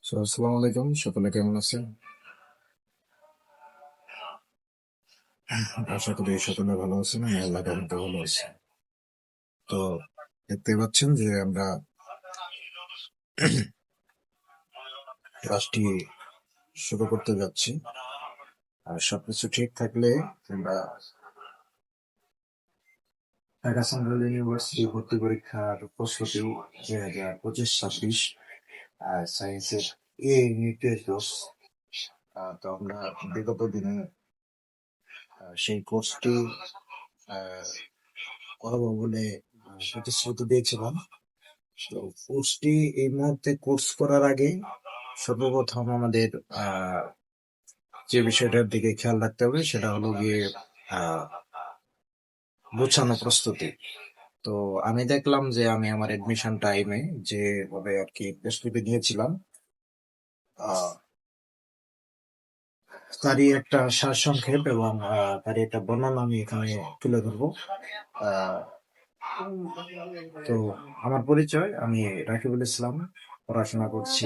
আসসালামু আলাইকুম, সকলে কেমন আছেন? আশা করি সকলে ভালো আছেন। আমি আল্লাহর রহমতে ভালো আছি। তো দেখতে পাচ্ছেন যে আমরা ক্লাসটি শুরু করতে যাচ্ছি। আর সবকিছু ঠিক থাকলে আমরা ঢাকা সেন্ট্রাল ইউনিভার্সিটি ভর্তি পরীক্ষার প্রস্তুতি 2025-26 সায়েন্সের ইউনিট টেস্ট। তো আমরা বিগত দিনে সেই কোর্সটি করবো বলে প্রতিশ্রুতি দিয়েছিলাম। তো কোর্সটি এই মুহূর্তে কোর্স করার আগে সর্বপ্রথম আমাদের যে বিষয়টার দিকে খেয়াল রাখতে হবে সেটা হলো গিয়ে গোছানো প্রস্তুতি। তো আমি দেখলাম যে আমি আমার এডমিশন টাইমে যেভাবে আর কি প্রস্তুতি নিয়েছিলাম তারই একটা সারসংক্ষেপ এবং তারই একটা বর্ণনা আমি এখানে তুলে ধরবো। তো আমার পরিচয়, আমি রাকিবুল ইসলাম, পড়াশোনা করছি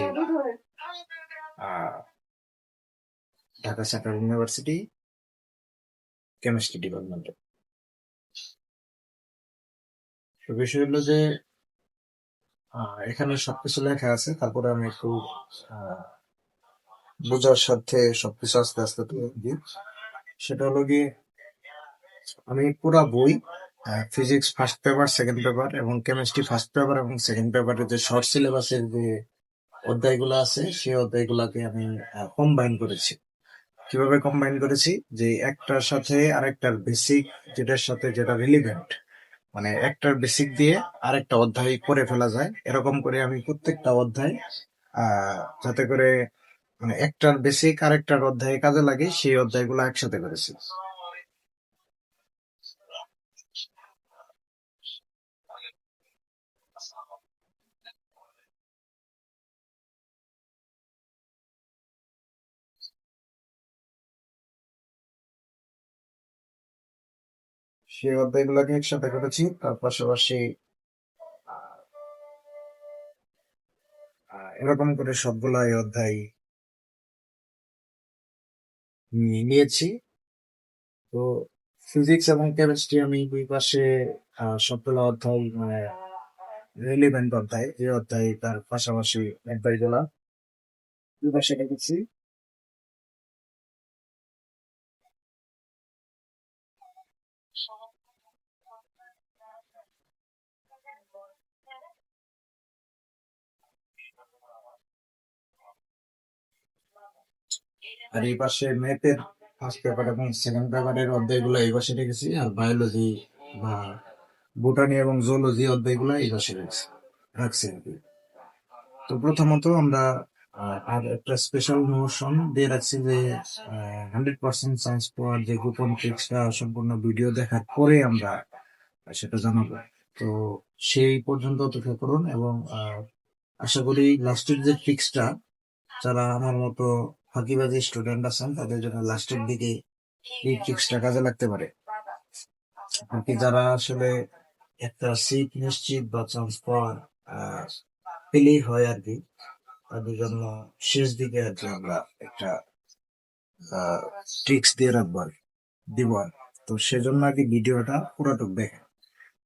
ঢাকা সেন্ট্রাল ইউনিভার্সিটি কেমিস্ট্রি ডিপার্টমেন্টে। তো বিষয় হলো যে এখানে সবকিছু লেখা আছে, তারপরে আমি একটু বোঝার সাথে সবকিছু আস্তে আস্তে দিই। সেটা হলো গিয়ে আমি পুরা বই, physics first paper, second paper এবং কেমিস্ট্রি ফার্স্ট পেপার এবং সেকেন্ড পেপারের যে শর্ট সিলেবাসের যে অধ্যায়গুলো আছে সেই অধ্যায়গুলোকে আমি কম্বাইন করেছি। কিভাবে কম্বাইন করেছি? যে একটার সাথে আরেকটার বেসিক, যেটার সাথে যেটা রিলিভেন্ট, মানে একটার বেসিক দিয়ে আরেকটা অধ্যায় করে ফেলা যায়, এরকম করে আমি প্রত্যেকটা অধ্যায় যাতে করে মানে একটার বেসিক আরেকটার অধ্যায়ে কাজে লাগে সেই অধ্যায়গুলো একসাথে করেছি। সেই অধ্যায়গুলোকে একসাথে করেছি, তার পাশাপাশি এরকম করে সবগুলাই অধ্যায় নিয়েছি। তো ফিজিক্স এবং কেমিস্ট্রি আমি দুই পাশে সবগুলো অধ্যায় মানে রিলিভেন্ট অধ্যায়, যে অধ্যায় তার পাশাপাশি অধ্যায়গুলা দুই পাশে রেখেছি। আর এই পাশে ম্যাথের ফার্স্ট পেপার এবং সেকেন্ড পেপারের অধ্যায়গুলো এই পাশে রেখেছি, আর বায়োলজি বা বোটানি এবং জুলজি অধ্যায়গুলো এই পাশে রাখছি আর কি। তো প্রথমত আমরা আর একটা স্পেশাল নোশন দিয়ে রাখছি যে 100% সায়েন্স পাওয়ার যে গোপন ট্রিক্সটা সম্পূর্ণ ভিডিও দেখার পরে আমরা সেটা জানাবো। তো সেই পর্যন্ত অপেক্ষা করুন এবং আশা করি লাস্টের যে ট্রিক্সটা, যারা আমার মতো ফাঁকিবাজি স্টুডেন্ট আছেন তাদের জন্য লাস্টের দিকে এই ট্রিক্সটা কাজে লাগতে পারে। আর কি যারা আসলে একটা সিট নিশ্চিত বা চান্স পাওয়ার পেলেই হয় আর কি, তাদের জন্য শেষ দিকে আর কি আমরা একটা ট্রিক্স দিয়ে রাখবো আর দিব আর। তো সেজন্য আর কি ভিডিওটা পুরোটুক দেখে।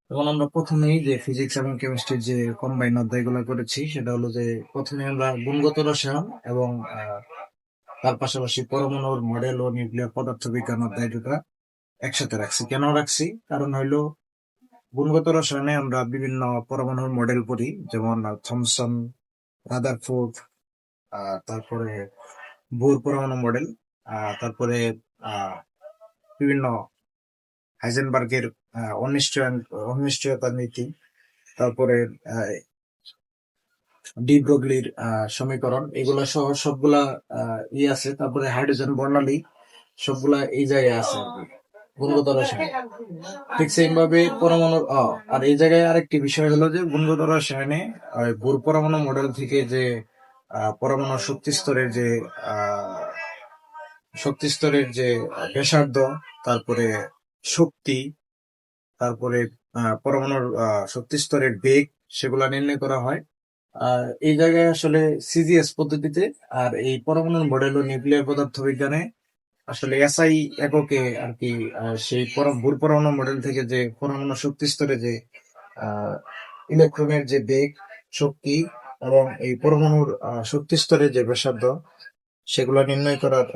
তখন আমরা প্রথমেই যে ফিজিক্স এবং কেমিস্ট্রির যে কম্বাইন অধ্যায়গুলো করেছি সেটা হলো যে প্রথমে আমরা গুণগত রসায়ন এবং তার পাশাপাশি পরমাণুর মডেল ও নিউক্লিয়ার পদার্থবিজ্ঞান অধ্যায় দুটা একসাথে রাখছি। কেন রাখছি? কারণ হইলো গুণগত রসায়নে আমরা বিভিন্ন পরমাণুর মডেল পড়ি, যেমন থমসন, রাদারফোর্ড, তারপরে বোর পরমাণু মডেল, তারপরে বিভিন্ন হাইজেনবার্গের অনিশ্চয়তার নীতি, তারপরে ডি ব্রগলির সমীকরণ, এগুলা সহ সবগুলা আছে। তারপরে হাইড্রোজেন বর্ণালী সবগুলা এই জায়গায় আছে আর কি, গুণগত রসায়ন। ঠিক সেম ভাবে পরমাণুর আর এই জায়গায় আরেকটি বিষয় হলো যে গুণগত রসায়নে বোর পরমাণু মডেল থেকে যে পরমাণু আহ, শক্তি স্তরের যে ব্যাসার্ধ, তারপরে শক্তি, তারপরে পরমাণুর শক্তি স্তরের বেগ, সেগুলা নির্ণয় করা হয় এই জায়গায় আসলে সিজিএস পদ্ধতিতে। আর এই পরমাণুর মডেল ও নিউক্লিয়ার পদার্থবিজ্ঞানে আসলে এসআই এককে আর কি সেই ভূর পরমাণু মডেল থেকে যে পরমাণু শক্তি স্তরে যে ইলেকট্রনের যে বেগ, শক্তি এবং এই পরমাণুর শক্তি স্তরের যে ব্যাসার্ধ, সেগুলো নির্ণয় করার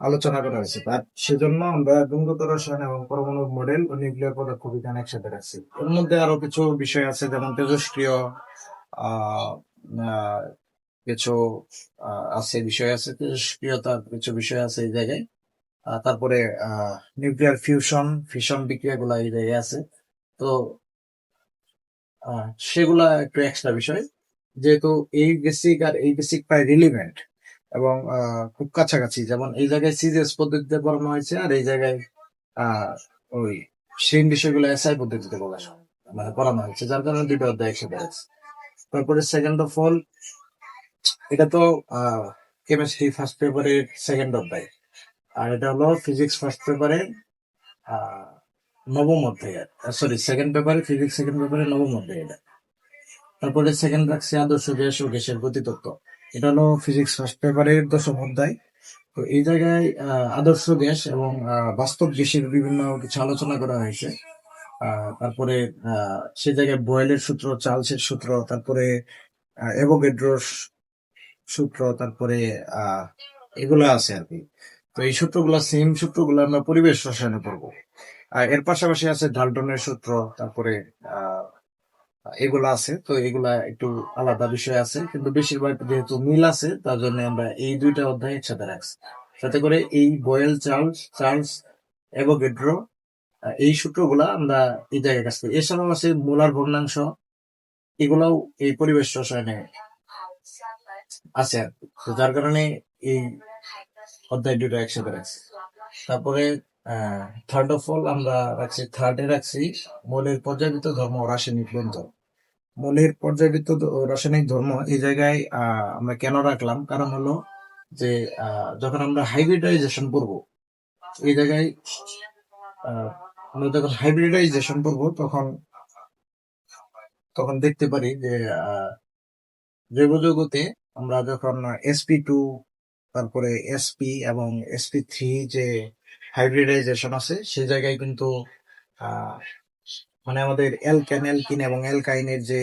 আলোচনা করা হয়েছে। আর সেজন্য আমরা গুণগত রসায়ন এবং পরমাণু মডেল ও নিউক্লিয়ার পদার্থবিজ্ঞান একসাথে রাখছি। এর মধ্যে আরো কিছু বিষয় আছে, যেমন তেজস্ক্রিয় আহ আহ, কিছু বিষয় আছে, তেজস্ক্রিয়তার কিছু বিষয় আছে এই জায়গায়। তারপরে নিউক্লিয়ার ফিশন বিক্রিয়াগুলা এই জায়গায় আছে। তো সেগুলা একটু এক্সট্রা বিষয়, যেহেতু এই বেসিক আর এই বেসিক প্রায় রিলিভেন্ট এবং খুব কাছাকাছি। যেমন এই জায়গায় সিজিএস পদ্ধতিতে পড়ানো হয়েছে, আর এই জায়গায় আহ ওই সেই বিষয়গুলো এসআই পদ্ধতিতে পড়ানো হয়েছে, যার কারণে দুটো অধ্যায় একসাথে আছে। তারপরে সেকেন্ড অফ অল, এটা তো কেমিস্ট্রি ফার্স্ট পেপারের সেকেন্ড অধ্যায়, আর এটা হলো ফিজিক্স ফার্স্ট পেপারের নবম অধ্যায়। সরি, সেকেন্ড পেপারে, ফিজিক্স সেকেন্ড পেপারে নবম অধ্যায় এটা। তারপরে সেকেন্ড রাখছে আদর্শ গ্যাস ও গ্যাসের গতিতত্ত্ব, এটা হলো ফিজিক্স ফার্স্ট পেপারের দশম অধ্যায়। তো এই জায়গায় আদর্শ গ্যাস এবং বাস্তব গ্যাসের বিভিন্ন কিছু আলোচনা করা হয়েছে। তারপরে সে জায়গায় বয়েলের সূত্র, চার্লসের সূত্র, তারপরে অ্যাভোগাড্রোর সূত্র, তারপরে এগুলো আছে আর কি। তো এই সূত্রগুলা, সেম সূত্রগুলো আমরা পরিবেশ রসায়নে পড়বো। এর পাশাপাশি আছে ডাল্টনের সূত্র, তারপরে এগুলা আছে। তো এগুলা একটু আলাদা বিষয় আছে, কিন্তু বেশিরভাগ যেহেতু মিল আছে, তার জন্য আমরা এই দুইটা অধ্যায় একসাথে রাখছি, যাতে করে এই বয়েল, চার্লস অ্যাভোগাড্রো এই সূত্রগুলা আমরা এই জায়গায় কাজ করি। এছাড়াও আছে মোলার ভগ্নাংশ, এগুলাও এই পরিবেশ রসায়নে আছে আর কি। তো যার কারণে এই অধ্যায় দুটো একসাথে রাখছি। তারপরে থার্ড অফ অল আমরা থার্ডে রাখছি মৌলের পর্যাবৃত্ত ধর্ম ও রাসায়নিক বন্ধন। মৌলের পর্যাবৃত্ত রাসায়নিক ধর্ম এই জায়গায় আমরা কেন রাখলাম, কারণ হলো যে যখন আমরা হাইব্রিডাইজেশন করব, এই জায়গায় আমরা যখন হাইব্রিডাইজেশন করব, তখন তখন দেখতে পারি যে জৈব যৌগতে আমরা যখন sp2, তারপরে sp এবং sp3 যে হাইব্রিডাইজেশন আছে, সেই জায়গায় কিন্তু আহ, মানে আমাদের অ্যালকিন এবং অ্যালকাইনের যে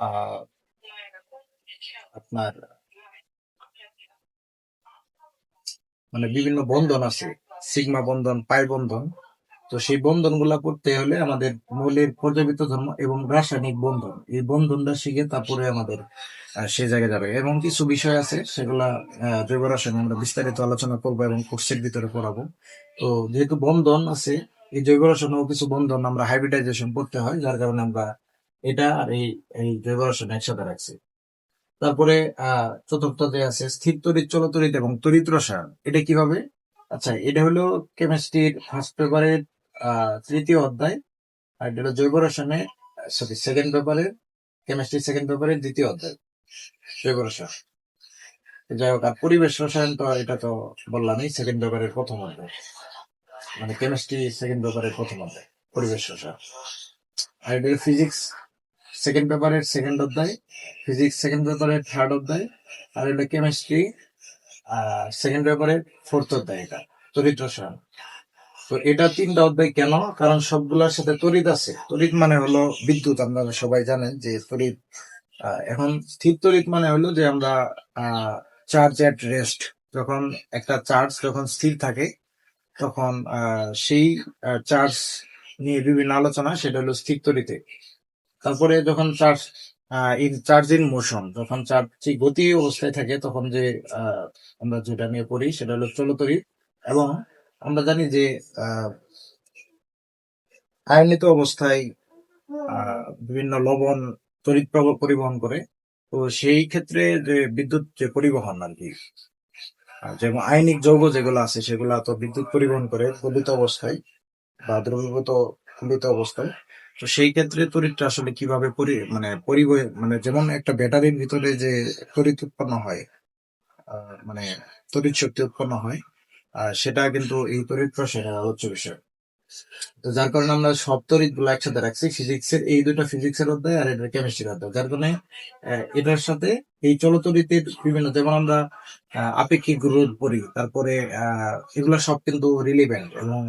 আহ, আপনার মানে বিভিন্ন বন্ধন আছে, সিগমা বন্ধন, পাই বন্ধন। তো সেই বন্ধন গুলা করতে হলে আমাদের মৌলের পর্যাবৃত্ত ধর্ম এবং রাসায়নিক বন্ধন, এই বন্ধনটা শিখে তারপরে আমাদের সে জায়গায় যাবে। এবং কিছু বিষয় আছে, সেগুলা জৈব রসায়নে আমরা বিস্তারিত আলোচনা করবো এবং কোর্সের ভিতরে পড়াবো। তো যেহেতু বন্ধন আছে, এই জৈব রসায়নেও কিছু বন্ধন আমরা হাইব্রিডাইজেশন করতে হয়, যার কারণে আমরা এটা আর এই জৈব রসায়ন একসাথে রাখছি। তারপরে চতুর্থতে আছে স্থির তড়িৎ, চল তড়িৎ এবং তড়িৎ রসায়ন। এটা কিভাবে? আচ্ছা, এটা হলো কেমিস্ট্রির ফার্স্ট পেপারের তৃতীয় অধ্যায়, আর এটা হলো জৈব রসায়নে, সরি, সেকেন্ড পেপারের, কেমিস্ট্রি সেকেন্ড পেপারের দ্বিতীয় অধ্যায়, জৈব রসায়ন। যাই হোক, আর পরিবেশ রসায়ন তো এটা তো বললামই, সেকেন্ড পেপারের প্রথম অধ্যায়, মানে কেমিস্ট্রি সেকেন্ড পেপারের প্রথম অধ্যায়, পরিবেশ রসায়ন। আর এটা ফিজিক্স সেকেন্ড পেপারের সেকেন্ড অধ্যায়, ফিজিক্স সেকেন্ড পেপারের থার্ড অধ্যায়, আর এটা কেমিস্ট্রি সেকেন্ড পেপারের ফোর্থ অধ্যায়, এটা তড়িৎ রসায়ন। তো এটা তিনটা অধ্যায় কেন? কারণ সবগুলোর সাথে তড়িৎ আছে। তড়িৎ মানে হলো বিদ্যুৎ, আপনারা সবাই জানেন যে তড়িৎ। এখন স্থির তড়িৎ মানে হলো যে আমরা চার্জ এট রেস্ট, যখন একটা চার্জ যখন স্থির থাকে, তখন সেই চার্জ নিয়ে বিভিন্ন আলোচনা, সেটা হলো স্থির তড়িতে। তারপরে যখন চার্জ ইন মোশন, যখন চার্জ গতি অবস্থায় থাকে, তখন যে আমরা যেটা নিয়ে পড়ি, সেটা হলো চলতড়িৎ। এবং আমরা জানি যে আয়নিত অবস্থায় বিভিন্ন লবণ তড়িৎ প্রবাহ পরিবহন করে। তো সেই ক্ষেত্রে যে বিদ্যুৎ যে পরিবহন আর কি, যেমন আয়নিক যৌগ যেগুলো আছে সেগুলা তো বিদ্যুৎ পরিবহন করে গলিত অবস্থায় বা দ্রবীভূত গলিত অবস্থায়। তো সেই ক্ষেত্রে তড়িৎটা আসলে কিভাবে পরিবহন, মানে যেমন একটা ব্যাটারির ভিতরে যে তড়িৎ উৎপন্ন হয়, মানে তড়িৎ শক্তি উৎপন্ন হয়, সেটা কিন্তু এই তড়িৎ প্রসারের আলোচ্য বিষয়। তো যার কারণে আমরা সব তড়িৎ গুলো একসাথে রাখছি, ফিজিক্সের এই দুটো ফিজিক্সের অধ্যায় আর এটা কেমিস্ট্রির অধ্যায়, যার কারণে এটার সাথে এই চলতরিতের বিভিন্ন, যেমন আমরা আপেক্ষিক রোধ পড়ি, তারপরে এগুলো সব কিন্তু রিলিভেন্ট এবং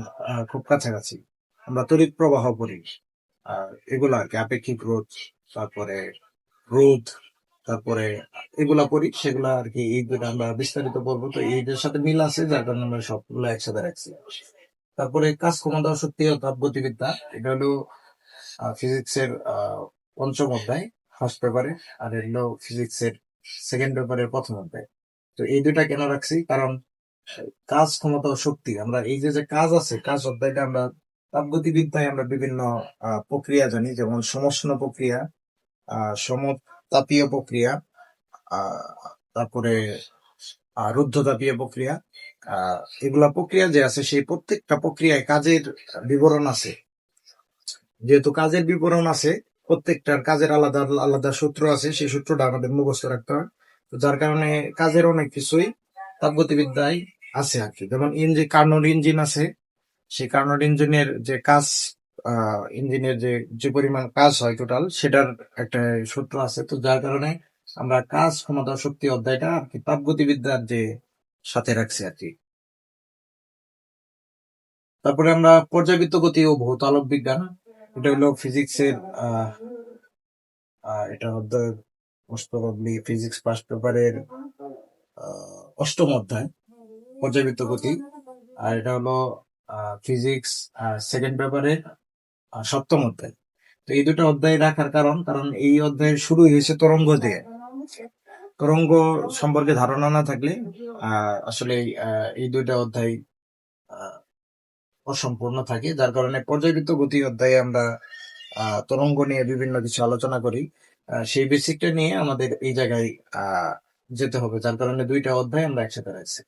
খুব কাছাকাছি। আমরা তড়িৎ প্রবাহ পড়ি, এগুলা আর কি, আপেক্ষিক রোধ, তারপরে রোধ, তারপরে এগুলা পড়ি, সেগুলা আর কি এই দুটো আমরা বিস্তারিত পড়বো। তো এইটার সাথে মিল আছে, যার কারণে আমরা সবগুলো একসাথে রাখছি। তারপরে কাজ, ক্ষমতা ও শক্তি ও তাপগতিবিদ্যা, এটা হলো ফিজিক্সের পঞ্চম অধ্যায় ফার্স্ট পেপারে, আর এটা হলো ফিজিক্সের সেকেন্ড পেপারের প্রথম অধ্যায়। তো এই দুইটা কেন রাখছি, কারণ কাজ, ক্ষমতা ও শক্তি, আমরা এই যে যে কাজ আছে, কাজ অধ্যায়টা আমরা তাপগতিবিদ্যায় আমরা বিভিন্ন প্রক্রিয়া জানি, যেমন সমষ্ণ প্রক্রিয়া, সমতাপীয় প্রক্রিয়া, আহ, তারপরে রুদ্ধতাপীয় প্রক্রিয়া, এগুলা প্রক্রিয়া যে আছে, সেই প্রত্যেকটা প্রক্রিয়ায় কাজের বিবরণ আছে। যেহেতু কাজের বিবরণ আছে, প্রত্যেকটার কাজের আলাদা আলাদা সূত্র আছে, সেই সূত্রটা আমাদের মুখস্থ রাখতে হয়। তো যার কারণে কাজের অনেক কিছুই তাপগতিবিদ্যায় আছে আর কি। যেমন কার্নোট ইঞ্জিন আছে, সেই কার্নোট ইঞ্জিনের যে কাজ, ইঞ্জিনের যে যে পরিমাণ কাজ হয় টোটাল, সেটার একটা সূত্র আছে। তো যার কারণে আমরা কাজ, ক্ষমতা, শক্তি অধ্যায়টা আর কি তাপগতিবিদ্যার যে সাথে রাখছি আর কি। তারপরে আমরা পর্যাবৃত্ত গতি ও ভৌত আলোক বিজ্ঞান, এটা হলো ফিজিক্সের এটা অধ্যায়, মোস্ট প্রবাবলি ফিজিক্স ফার্স্ট পেপারের অষ্টম অধ্যায়, পর্যাবৃত্ত গতি। আর এটা হলো ফিজিক্স সেকেন্ড পেপারের সপ্তম অধ্যায়। তো এই দুটো অধ্যায় রাখার কারণ এই অধ্যায়ের শুরুই হয়েছে তরঙ্গ দিয়ে। তরঙ্গ সম্পর্কে ধারণা না থাকলে আসলে এই দুইটা অধ্যায় আহ, অসম্পূর্ণ থাকে, যার কারণে পর্যাবৃত্ত গতি অধ্যায়ে আমরা তরঙ্গ নিয়ে বিভিন্ন কিছু আলোচনা করি। সেই বেসিকটা নিয়ে আমাদের এই জায়গায় আহ যেতে হবে, যার কারণে দুইটা অধ্যায় আমরা একসাথে রাখছি।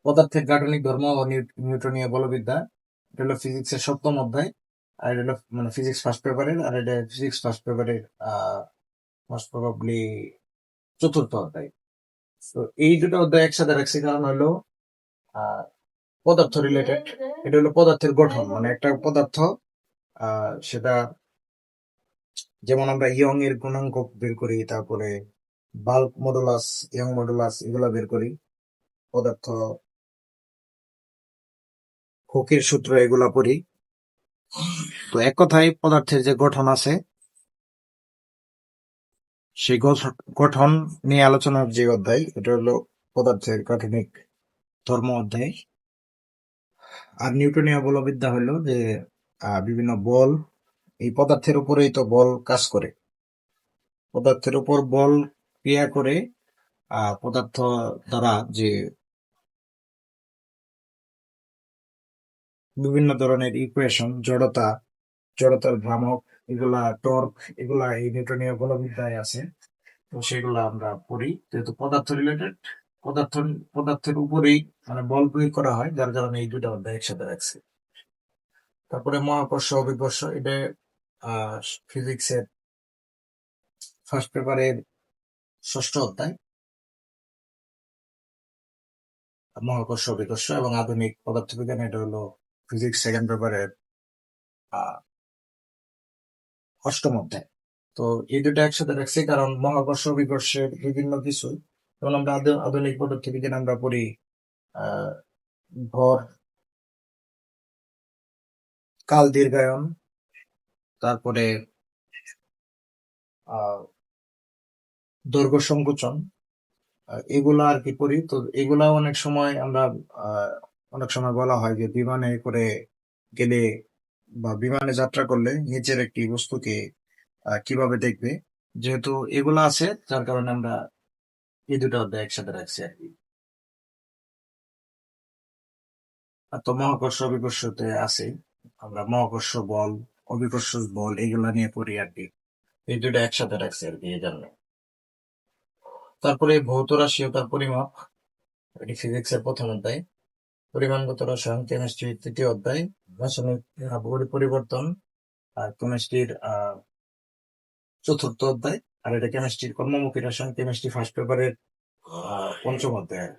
পদার্থের গাঠনিক ধর্ম ও নিউটনীয় বলবিদ্যা, এটা হলো ফিজিক্সের সপ্তম অধ্যায়, আর এটা হলো মানে ফিজিক্স ফার্স্ট পেপারের, আর এটা ফিজিক্স ফার্স্ট পেপারের মোস্ট প্রবাবলি চতুর্থ অধ্যায়। তো এই দুটো অধ্যায় একসাথে রাখছি কারণ হলো আহ পদার্থ রিলেটেড। এটা হলো পদার্থের গঠন, মানে একটা পদার্থ সেটা, যেমন আমরা ইয়ং এর গুণাঙ্ক বের করি, তারপরে বাল্ক মডুলাস, ইয়ং মডুলাস, এগুলা বের করি, পদার্থ হোকের সূত্র, এগুলা পড়ি। তো এক কথায় পদার্থের যে গঠন আছে, সেই গঠন নিয়ে আলোচনার যে অধ্যায়, এটা হলো পদার্থের গাঠনিক ধর্ম অধ্যায়। আর নিউটনীয় বলবিদ্যা হলো যে বিভিন্ন বল, এই পদার্থের উপরেই তো বল কাজ করে, পদার্থের উপর বল ক্রিয়া করে, পদার্থ দ্বারা যে বিভিন্ন ধরনের ইকুয়েশন, জড়তার ভ্রামক, এগুলা টর্ক, এগুলা এই নিউটনীয় বলবিদ্যায় আছে। তো সেগুলো আমরা পড়ি, যেহেতু পদার্থ রিলেটেড, পদার্থ পদার্থের উপরেই মানে বল প্রয়োগ করা হয়, যার কারণে এই দুটা অধ্যায় একসাথে রাখছি। তারপরে মহাকর্ষ অভিকর্ষ, এটা ফিজিক্সের ফার্স্ট পেপারের ষষ্ঠ অধ্যায়, মহাকর্ষ অভিকর্ষ এবং আধুনিক পদার্থবিজ্ঞান, এটা হলো ফিজিক্স সেকেন্ড পেপারের আহ অষ্টম অধ্যায়। তো এই দুটো একসাথে রাখছি কারণ মহাকর্ষ অভিকর্ষের বিভিন্ন কিছু, যেমন আমরা আধুনিক পদার্থবিজ্ঞান আমরা পড়ি আহ ভর, কাল দীর্ঘায়ন, তারপরে আহ দৈর্ঘ্য সংকোচন, এগুলা আর কি পড়ি। তো এগুলা অনেক সময় আমরা আহ অনেক সময় বলা হয় যে বিমানে করে গেলে বা বিমানে যাত্রা করলে নিচের একটি বস্তুকে কিভাবে দেখবে, যেহেতু এগুলা আছে, যার কারণে আমরা এই দুটো অধ্যায় একসাথে রাখছি আর কি। আর তো মহাকর্ষ অভিকর্ষতে আছে। আমরা মহাকর্ষ বল, অভিকর্ষ বল এগুলা নিয়ে পড়ি আর কি। এই দুটো একসাথে রাখছি আর কি এই জন্য। তারপরে ভৌত রাশি ও তার পরিমাপ, এটি ফিজিক্স এর প্রথম অধ্যায়। পরিমাণগত রসায়ন, কেমিস্ট্রি তৃতীয় অধ্যায়। রাসায়নিক পরিবর্তন আর কেমিস্ট্রির চতুর্থ অধ্যায়। আর এটা কেমিস্ট্রির কর্মমুখী রসায়ন, কেমিস্ট্রি ফার্স্ট পেপারের পঞ্চম অধ্যায়।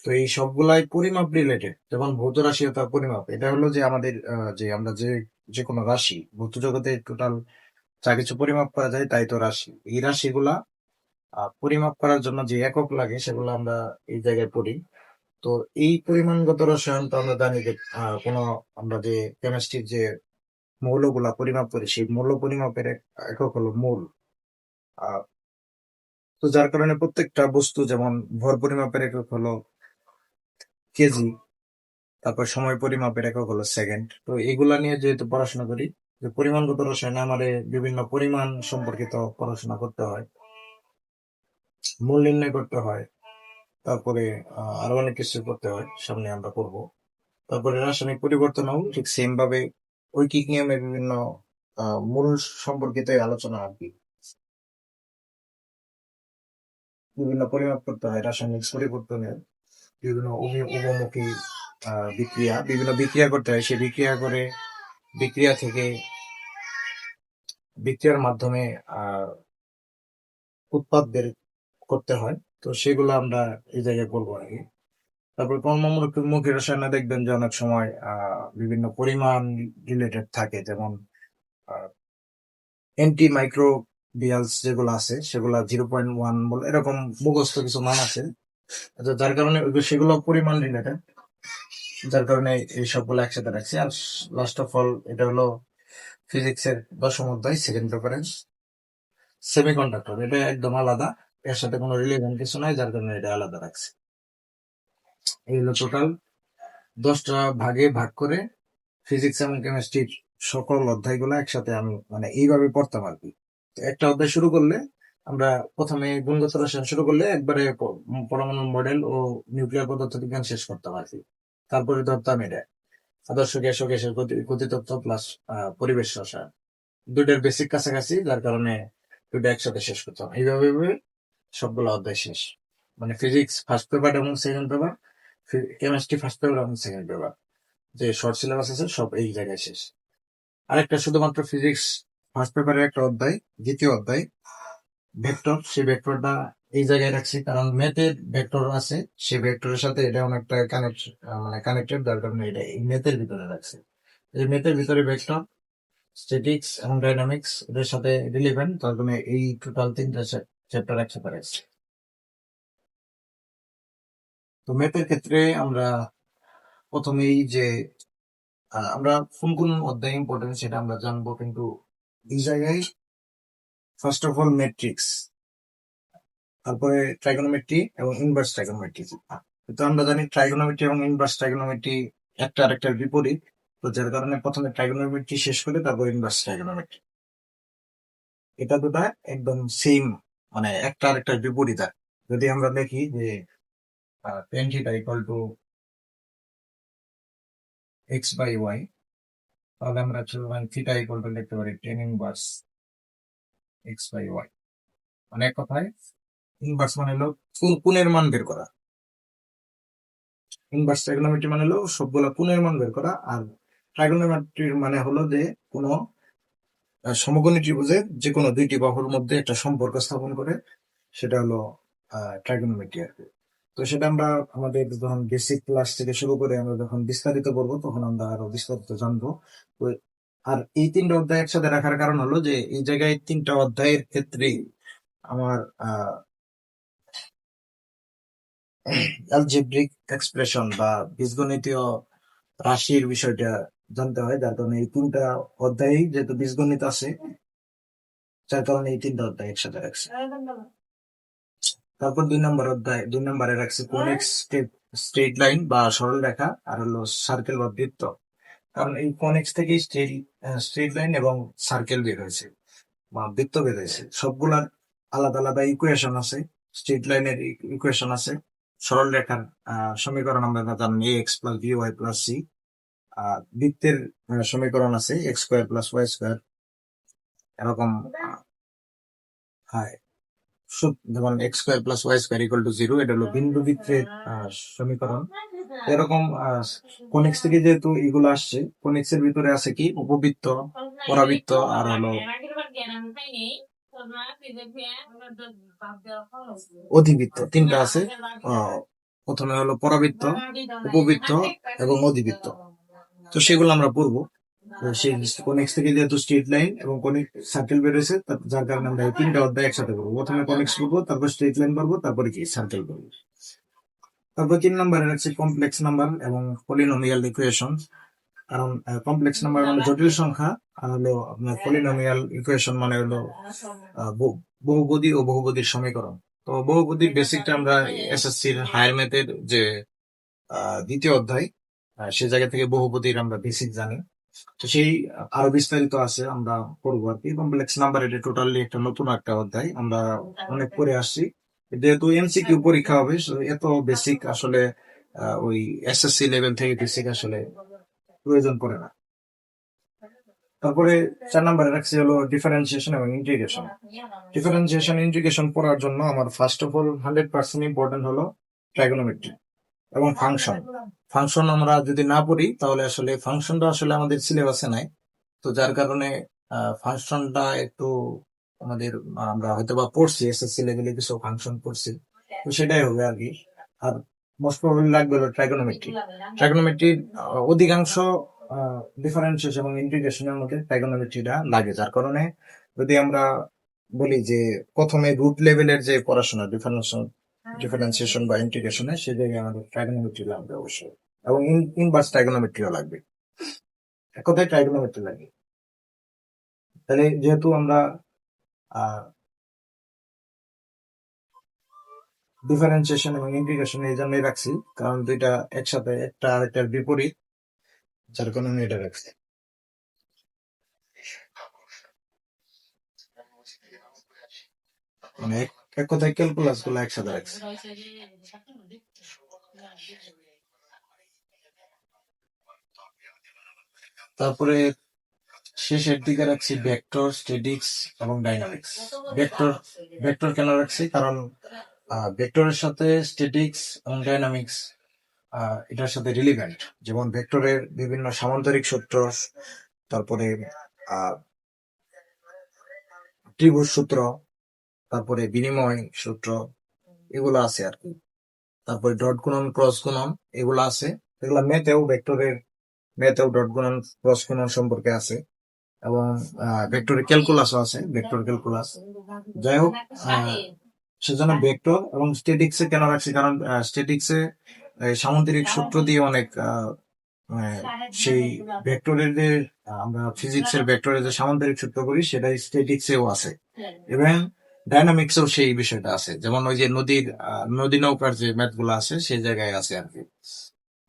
তো এই সবগুলাই পরিমাপ রিলেটেড। যেমন ভৌত রাশি ও তার পরিমাপ, এটা হলো যে আমাদের যে আমরা যে কোনো রাশি, ভৌত জগতে টোটাল যা কিছু পরিমাপ করা যায় তাই তো রাশি। এই রাশিগুলা পরিমাপ করার জন্য যে একক লাগে সেগুলো আমরা এই জায়গায় পড়ি। তো এই পরিমাণগত রসায়ন তো আমরা জানি যে কোনো আমরা যে কেমিস্ট্রির যে মৌলগুলা পরিমাপ করি সেই মৌল পরিমাপের একক হলো মোল। আহ, তো যার কারণে প্রত্যেকটা বস্তু, যেমন ভর পরিমাপের একক হলো কেজি, তারপর সময় পরিমাপের একক হলো সেকেন্ড। তো এগুলা নিয়ে যেহেতু পড়াশোনা করি, যে পরিমাণগত রসায়নে আমাদের বিভিন্ন পরিমাণ সম্পর্কিত পড়াশোনা করতে হয়, মূল নির্ণয় করতে হয়, তারপরে আরো অনেক কিছু করতে হয়, সামনে আমরা করবো। তারপরে রাসায়নিক পরিবর্তনও ঠিক সেম ভাবে ঐকিক নিয়মের বিভিন্ন মূল সম্পর্কিত আলোচনা আর কি। বিভিন্ন পরিমাপ করতে হয় রাসায়নিক পরিবর্তনের, বিভিন্ন উপমুখী বিক্রিয়া, বিভিন্ন বিক্রিয়া করতে হয়। সেই বিক্রিয়া করে বিক্রিয়া থেকে বিক্রিয়ার মাধ্যমে উৎপাদ বের করতে হয়। তো সেগুলো আমরা এই জায়গায় বলবো আর কি। তারপর কর্মমুখী রসায়নে দেখবেন যে অনেক সময় বিভিন্ন পরিমাণ রিলেটেড থাকে, যেমন অ্যান্টি মাইক্রোবিয়ালস যেগুলো আছে সেগুলা 0.1 বলে এরকম মুখস্থ কিছু মান আছে। আচ্ছা, যার কারণে সেগুলো পরিমাণ রিলেটেড, যার কারণে এই সবগুলো একসাথে রাখছি। আর লাস্ট অফ অল এটা হলো ফিজিক্স এর দশম অধ্যায়, সেকেন্ড প্রেফারেন্স, সেমিকন্ডাক্টর। এটা একদম আলাদা, এর সাথে কোনো রিলেভেন্ট কিছু নাই, যার কারণে এটা আলাদা রাখছি। এই হলো টোটাল 10টা ভাগে ভাগ করে ফিজিক্স এবং কেমিস্ট্রির সকল অধ্যায়গুলো একসাথে আমি মানে এইভাবে পড়তাম আর কি। তো একটা অধ্যায় শুরু করলে আমরা প্রথমে গুণগত রসায়ন শুরু করলে একবারে পরমাণু মডেল ও নিউক্লিয়ার পদার্থ বিজ্ঞান শেষ করতাম আর কি। তারপরে ধরতাম এটা আদর্শ গ্যাস ও গ্যাসের গতিতত্ত্ব প্লাস পরিবেশ রসায়ন, দুইটার বেসিক কাছাকাছি, যার কারণে দুইটা একসাথে শেষ করতাম। এইভাবে সবগুলো অধ্যায় শেষ। মানে ফিজিক্স ফার্স্ট পেপার এবং second paper, chemistry first paper এবং সেকেন্ড পেপার, যে শর্ট সিলেবাস আছে সব এই জায়গায় শেষ। আরেকটা শুধুমাত্র ফিজিক্স ফার্স্ট পেপারের একটা অধ্যায়, দ্বিতীয় অধ্যায় ভেক্টর, সেই ভেক্টরটা এই জায়গায় রাখছি কারণ ম্যাথের ভেক্টর আছে, সেই ভেক্টরের সাথে এটা অনেকটা মানে কানেক্টেড, যার কারণে এটা এই ম্যাথের ভিতরে রাখছি। এই ম্যাথের ভিতরে ভেক্টর, স্ট্যাটিক্স এবং ডাইনামিক্স এদের সাথে রিলেভেন্ট, তার জন্য এই টোটাল 3টা চ্যাপ্টার একসাথে রাখছি। তো ম্যাথের ক্ষেত্রে আমরা প্রথমেই যে আমরা কোন কোন অধ্যায় ইম্পর্টেন্ট সেটা আমরা জানবো, কিন্তু এই জায়গায় ফার্স্ট অফ অল ম্যাট্রিক্স, তারপরে ট্রাইগোনোমেট্রি এবং ইনভার্স ট্রাইগোনোমেট্রি। তো আমরা জানি ট্রাইগোনোমেট্রি এবং ইনভার্স ট্রাইগোনোমেট্রি একটা আরেকটার বিপরীত। তো যার কারণে প্রথমে ট্রাইগোনোমেট্রি শেষ করে তারপর ইনভার্স ট্রাইগোনোমেট্রি। এটা দুটা একদম সেম, মানে একটা আরেকটার বিপরীত। যদি আমরা দেখি যে tan theta equal to x by y, তাহলে আমরা থিটা ইকুয়াল টু লিখতে পারি tan inverse x by y. মানে এক কথায় ইনভার্স মানে হলো কোণের মান বের করা, ইনভার্স ট্রাইগোনোমেট্রি মানে হলো সবগুলা কোণের মান বের করা, আর ট্রাইগোনোমেট্রির মানে হলো যে কোনো সমকোণী ত্রিভুজের যে কোনো দুইটি বাহুর মধ্যে একটা সম্পর্ক স্থাপন করে, সেটা হলো ট্রাইগোনোমেট্রি আর কি। তো সেটা আমরা আমাদের যখন বেসিক ক্লাস থেকে শুরু করে আমরা যখন বিস্তারিত করবো তখন আমরা আরো বিস্তারিত জানবো। তো আর এই 3টা অধ্যায় একসাথে রাখার কারণ হলো যে এই জায়গায় 3টা অধ্যায়ের ক্ষেত্রে আমার অ্যালজেব্রিক এক্সপ্রেশন বা বীজগণিতীয় রাশির বিষয়টা জানতে হয়, যার কারণে এই 3টা অধ্যায়ে যেহেতু বীজগণিত আছে, যার কারণে এই 3টা অধ্যায় একসাথে রাখছে। তারপর 2 নম্বরে রাখছে কনিক্স স্ট্রেট লাইন বা সরল রেখা, আর হলো সার্কেল বা বৃত্ত। কারণ এই কনিক্স থেকে স্ট্রেট লাইন এবং সার্কেল বের হয়েছে বা বৃত্ত বের হয়েছে। সবগুলার আলাদা আলাদা ইকুয়েশন আছে, স্ট্রেট লাইনের ইকুয়েশন আছে, সরল রেখার সমীকরণ আমরা জানি x plus B y plus C, বৃত্তের সমীকরণ আছে x square plus y square এরকম হয়। যেমন x square plus y square equal to 0, এটা হলো বিন্দু বৃত্তের সমীকরণ। এরকম কোনিক্স থেকে যেহেতু এগুলো আসছে, কোনিক্স এর ভিতরে আছে কি উপবৃত্ত, পরাবৃত্ত আর হলো অধিবৃত্ত, তিনটা আছে। প্রথমে হলো পরাবৃত্ত, উপবৃত্ত এবং অধিবৃত্ত। তো সেগুলো আমরা পড়বো। সেই কোনিক্স থেকে যেহেতু স্ট্রেট লাইন এবং কোনিক সার্কেল বেরোয়েছে, যার কারণে আমরা এই তিনটা অধ্যায় একসাথে করবো। প্রথমে কোনিক্স পড়বো, তারপর স্ট্রেট লাইন পড়বো, তারপরে কি সার্কেল করবো। তারপর 3 নম্বরে রাখছি কমপ্লেক্স নাম্বার এবং পলিনোমিয়াল ইকুয়েশন। কারণ কমপ্লেক্স নাম্বার মানে জটিল সংখ্যা, আর হলো আপনার পলিনোমিয়াল ইকুয়েশন মানে হলো বহুপদী ও বহুপদীর সমীকরণ। তো বহুপদীর বেসিকটা আমরা এসএসসির হায়ার ম্যাথের যে দ্বিতীয় অধ্যায়, সে জায়গা থেকে বহুপদীর আমরা বেসিক জানি। তো সেই আরো বিস্তারিত আছে, আমরা পড়বো আর কি। কমপ্লেক্স নাম্বার এটা টোটালি একটা নতুন একটা অধ্যায়, আমরা অনেক পরে আসছি। যেহেতু এমসিকিউ পরীক্ষা হবে, এত বেসিক আসলে ওই এসএসসি লেভেল থেকে বেসিক আসলে প্রয়োজন পড়ে না। তারপরে 4 নম্বরে রাখছি হলো ডিফারেন্সিয়েশন এবং ইন্টিগ্রেশন। ডিফারেন্সিয়েশন ইন্টিগ্রেশন পড়ার জন্য আমার ফার্স্ট অফ অল 100% ইম্পর্টেন্ট হলো ট্রাইগোনোমেট্রি এবং ফাংশন। ফাংশন আমরা যদি না পড়ি তাহলে আসলে ফাংশনটা আসলে আমাদের সিলেবাসে নাই। তো যার কারণে ফাংশনটা একটু আমাদের আমরা হয়তো বা পড়ছি, এসএসসি লেভেলে কিছু ফাংশন পড়ছি, তো সেটাই হবে আর কি। আর মোস্ট প্রবাবলি লাগবে হলো ট্রাইগোনোমেট্রি। ট্রাইগোনোমেট্রির অধিকাংশ ডিফারেন্সিয়েশন এবং ইন্টিগ্রেশনের মধ্যে ট্রাইগোনোমেট্রিটা লাগে, যার কারণে যদি আমরা বলি যে প্রথমে রুট লেভেলের যে পড়াশোনা ডিফারেন্সিয়েশন বা ইন্টিগ্রেশনে, সে জায়গায় আমাদের ট্রাইগোনোমেট্রি লাগবে অবশ্যই, এবং ইনভার্স ট্রাইগোনোমেট্রিও লাগবে। এক কথায় ট্রাইগোনোমেট্রি লাগে। তাহলে যেহেতু আমরা ডিফারেন্সিয়েশন এবং ইন্টিগ্রেশন এই জন্যই রাখছি, কারণ দুইটা একসাথে একটা আরেকটার বিপরীত, যার কারণে এটা রাখছি। মানে এক কথায় ক্যালকুলাস গুলো একসাথে রাখছি। তারপরে শেষের দিকে রাখছি ভেক্টর, স্ট্যাটিক্স এবং ডাইনামিক্স। ভেক্টর কেন রাখছি, কারণ ভেক্টরের সাথে স্ট্যাটিক্স এবং ডাইনামিক্স এটার সাথে রিলিভেন্ট। যেমন ভেক্টরের বিভিন্ন সামান্তরিক সূত্র, তারপরে ত্রিভুজ সূত্র, তারপরে বিনিময় সূত্র, এগুলো আছে আর কি। তারপরে ডট গুণন, ক্রস গুণন, এগুলো আছে। এগুলো ম্যাথেও ডট গুণন, ক্রস গুণন সম্পর্কে আছে, এবং ভেক্টরের ক্যালকুলাসও আছে, ভেক্টর ক্যালকুলাস। যাই হোক, সেজন্য ভেক্টর এবং স্ট্যাটিক্সে কেন রাখছি, কারণ স্ট্যাটিক্সে সামান্তরিক সূত্র দিয়ে অনেক সেই ভেক্টরের যে আমরা ফিজিক্সের ভেক্টরের যে সামান্তরিক সূত্র করি, সেটা স্ট্যাটিক্সেও আছে, এবং ডাইনামিক্সেও সেই বিষয়টা আছে। যেমন ওই যে নদী নৌকার যে ম্যাথ গুলো আছে, সেই জায়গায় আছে আর কি।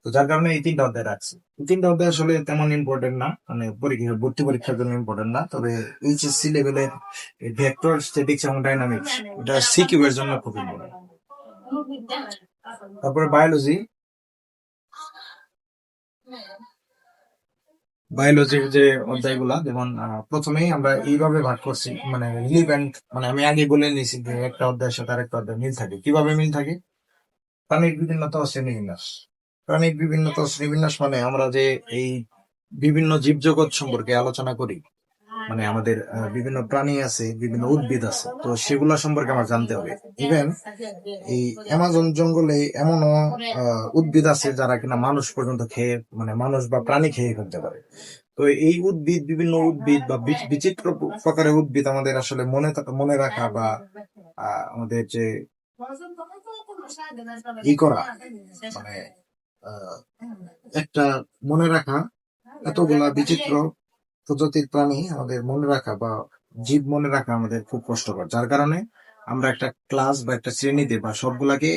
তো যার কারণে এই 3টা অধ্যায় রাখছি। এই 3টা অধ্যায় আসলে তেমন ইম্পর্টেন্ট না, মানে ভর্তি পরীক্ষার জন্য ইম্পর্টেন্ট না, তবে এইচএসসি লেভেলের ভেক্টর, স্ট্যাটিক্স এবং ডাইনামিক্স এটা সিকিউ এর জন্য খুব ইম্পর্টেন্ট। তারপরে বায়োলজির যে অধ্যায়গুলা, যেমন প্রথমেই আমরা এইভাবে ভাগ করছি, মানে রিলিভেন্ট, মানে আমি আগে বলে নিয়েছি যে একটা অধ্যায়ের সাথে আরেকটা অধ্যায় মিল থাকে। কিভাবে মিল থাকে? প্রাণীর বিভিন্নতা ও শ্রেণীবিন্যাস। প্রাণীর বিভিন্নতা ও শ্রেণীবিন্যাস মানে আমরা যে এই বিভিন্ন জীবজগৎ সম্পর্কে আলোচনা করি, মানে আমাদের বিভিন্ন প্রাণী আছে, বিভিন্ন উদ্ভিদ আছে, তো সেগুলা সম্পর্কে আমার জানতে হবে। ইভেন এই অ্যামাজন জঙ্গলে এমনও উদ্ভিদ আছে যারা কিনা মানুষ পর্যন্ত খেয়ে, মানে মানুষ বা প্রাণী খেয়ে ফেলতে পারে। তো এই বিভিন্ন উদ্ভিদ বা বিচিত্র প্রকারের উদ্ভিদ আমাদের আসলে মনে রাখা বা আমাদের যে করা, মানে একটা মনে রাখা, এতগুলা বিচিত্র প্রজাতির প্রাণী আমাদের মনে রাখা বা জীব মনে রাখা আমাদের খুব কষ্টকর। যার কারণে আমরা একটা ক্লাস বা একটা শ্রেণীতে বা সবগুলাকে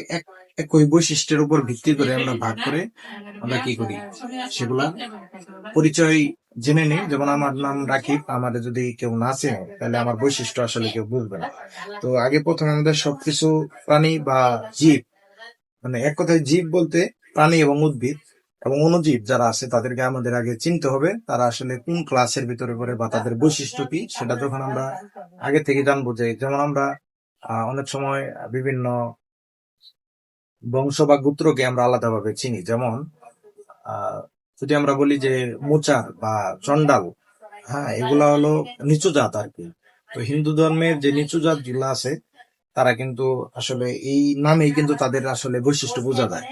একই বৈশিষ্ট্যের উপর ভিত্তি করে আমরা ভাগ করে আমরা কি করি, সেগুলা পরিচয় জেনে নিই। যেমন আমার নাম রাকিব, আমাদের যদি কেউ না চেনে তাহলে আমার বৈশিষ্ট্য আসলে কেউ বুঝবে না। তো আগে প্রথমে আমাদের সবকিছু প্রাণী বা জীব, মানে এক কথায় জীব বলতে প্রাণী এবং উদ্ভিদ, এবং অণুজীব যারা আছে তাদেরকে আমাদের আগে চিনতে হবে তারা আসলে কোন ক্লাসের ভিতরে পড়ে বা তাদের বৈশিষ্ট্য কি, সেটা যখন আমরা আগে থেকে জানবো। যে যেমন আমরা অনেক সময় বিভিন্ন বংশ বা গোত্রকে আমরা আলাদাভাবে চিনি। যেমন আহ যদি আমরা বলি যে মোচার বা চন্ডাল, হ্যাঁ, এগুলা হলো নিচু জাত আর কি। তো হিন্দু ধর্মের যে নিচু জাত গুলা আছে তারা কিন্তু আসলে এই নামেই কিন্তু তাদের আসলে বৈশিষ্ট্য বোঝা যায়।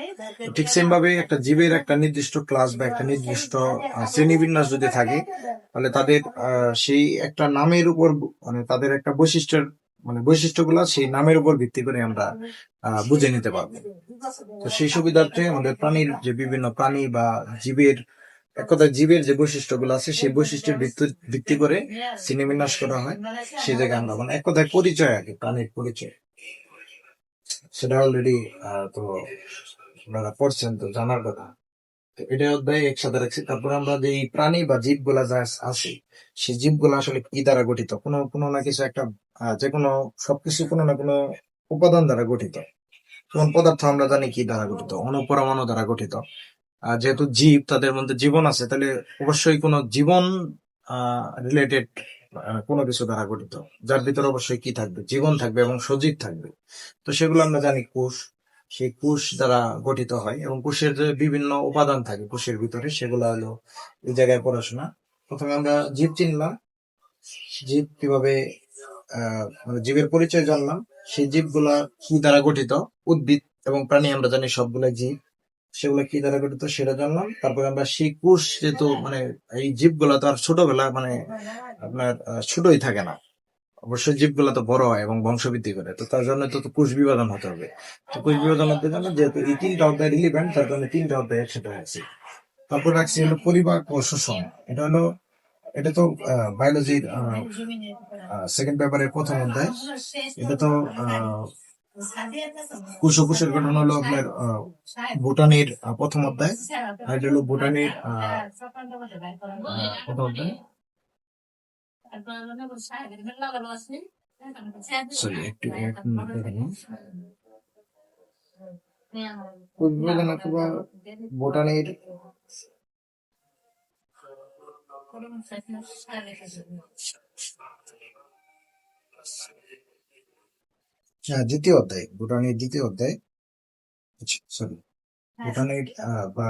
তো ঠিক সেম ভাবে একটা জীবের একটা নির্দিষ্ট ক্লাস বা একটা নির্দিষ্ট শ্রেণীবিন্যাস যদি থাকে, তাহলে তাদের সেই একটা নামের উপর মানে তাদের একটা বৈশিষ্ট্যের মানে বৈশিষ্ট্যগুলা সেই নামের উপর ভিত্তি করে আমরা বুঝে নিতে পারবো। তো সেই সুবিধার্থে আমাদের প্রাণীর যে বিভিন্ন প্রাণী বা জীবের এক কথায় জীবের যে বৈশিষ্ট্যগুলো আছে সেই বৈশিষ্ট্যের ভিত্তি করে শ্রেণীবিন্যাস করা হয়। সেই জায়গায় আমরা মানে এক কথায় পরিচয় আর কি, প্রাণীর পরিচয়, সেটা অলরেডি তো আপনারা পড়ছেন, তো জানার কথা। তো এটা অধ্যায় একসাথে রাখছি। তারপর আমরা যে এই প্রাণী বা জীবগুলা যা আছে সেই জীবগুলো আসলে কি দ্বারা গঠিত, কোনো কোনো না কিছু একটা যে কোনো সবকিছু কোনো না কোনো উপাদান দ্বারা গঠিত। যেমন পদার্থ আমরা জানি কি দ্বারা গঠিত, অণুপরমাণু দ্বারা গঠিত। যেহেতু জীব, তাদের মধ্যে জীবন আছে, তাহলে অবশ্যই কোনো জীবন রিলেটেড কোনো কিছু দ্বারা গঠিত, যার ভিতরে অবশ্যই কি থাকবে, জীবন থাকবে এবং সজীব থাকবে। তো সেগুলো আমরা জানি কোষ, সেই কোষ দ্বারা গঠিত হয় এবং কোষের যে বিভিন্ন উপাদান থাকে কোষের ভিতরে সেগুলো হলো এই জায়গায় পড়াশোনা। প্রথমে আমরা জীব চিনলাম, জীব কিভাবে মানে জীবের পরিচয় জানলাম, সেই জীবগুলা কি দ্বারা গঠিত। উদ্ভিদ এবং প্রাণী আমরা জানি সবগুলা জীব, সেগুলো কি দ্বারা গঠিত সেটা জানলাম। তারপরে আমরা সেই কোষ, যেহেতু মানে এই জীবগুলা তো আর ছোটবেলা মানে আপনার ছোটই থাকে না, অবশ্যই জীবগুলা তো বড় হয় এবং বংশবৃদ্ধি করে, তো তার জন্য তো কোষ বিভাজন হতে হবে। তো কোষ বিভাজন হতে জন্য যেহেতু এই তিনটা অধ্যায় রিলিভেন্ট, তার জন্য তিনটা অধ্যায় একসাথে রাখছি। তারপর রাখছি হলো পরিপাক ও শোষণ। এটা হলো, এটা তো বায়োলজির সেকেন্ড পেপারের প্রথম অধ্যায়। এটা তো কোষ ও কোষের গঠন হলো আপনার বোটানির প্রথম অধ্যায়। আর এটা হলো বোটানির প্রথম অধ্যায়। সরি, একটু এক মিনিট দেখে নিন। কোষ বিভাজন অথবা বোটানির দ্বিতীয় অধ্যায়, বোটানির দ্বিতীয় অধ্যায়। সরি, বোটানির বা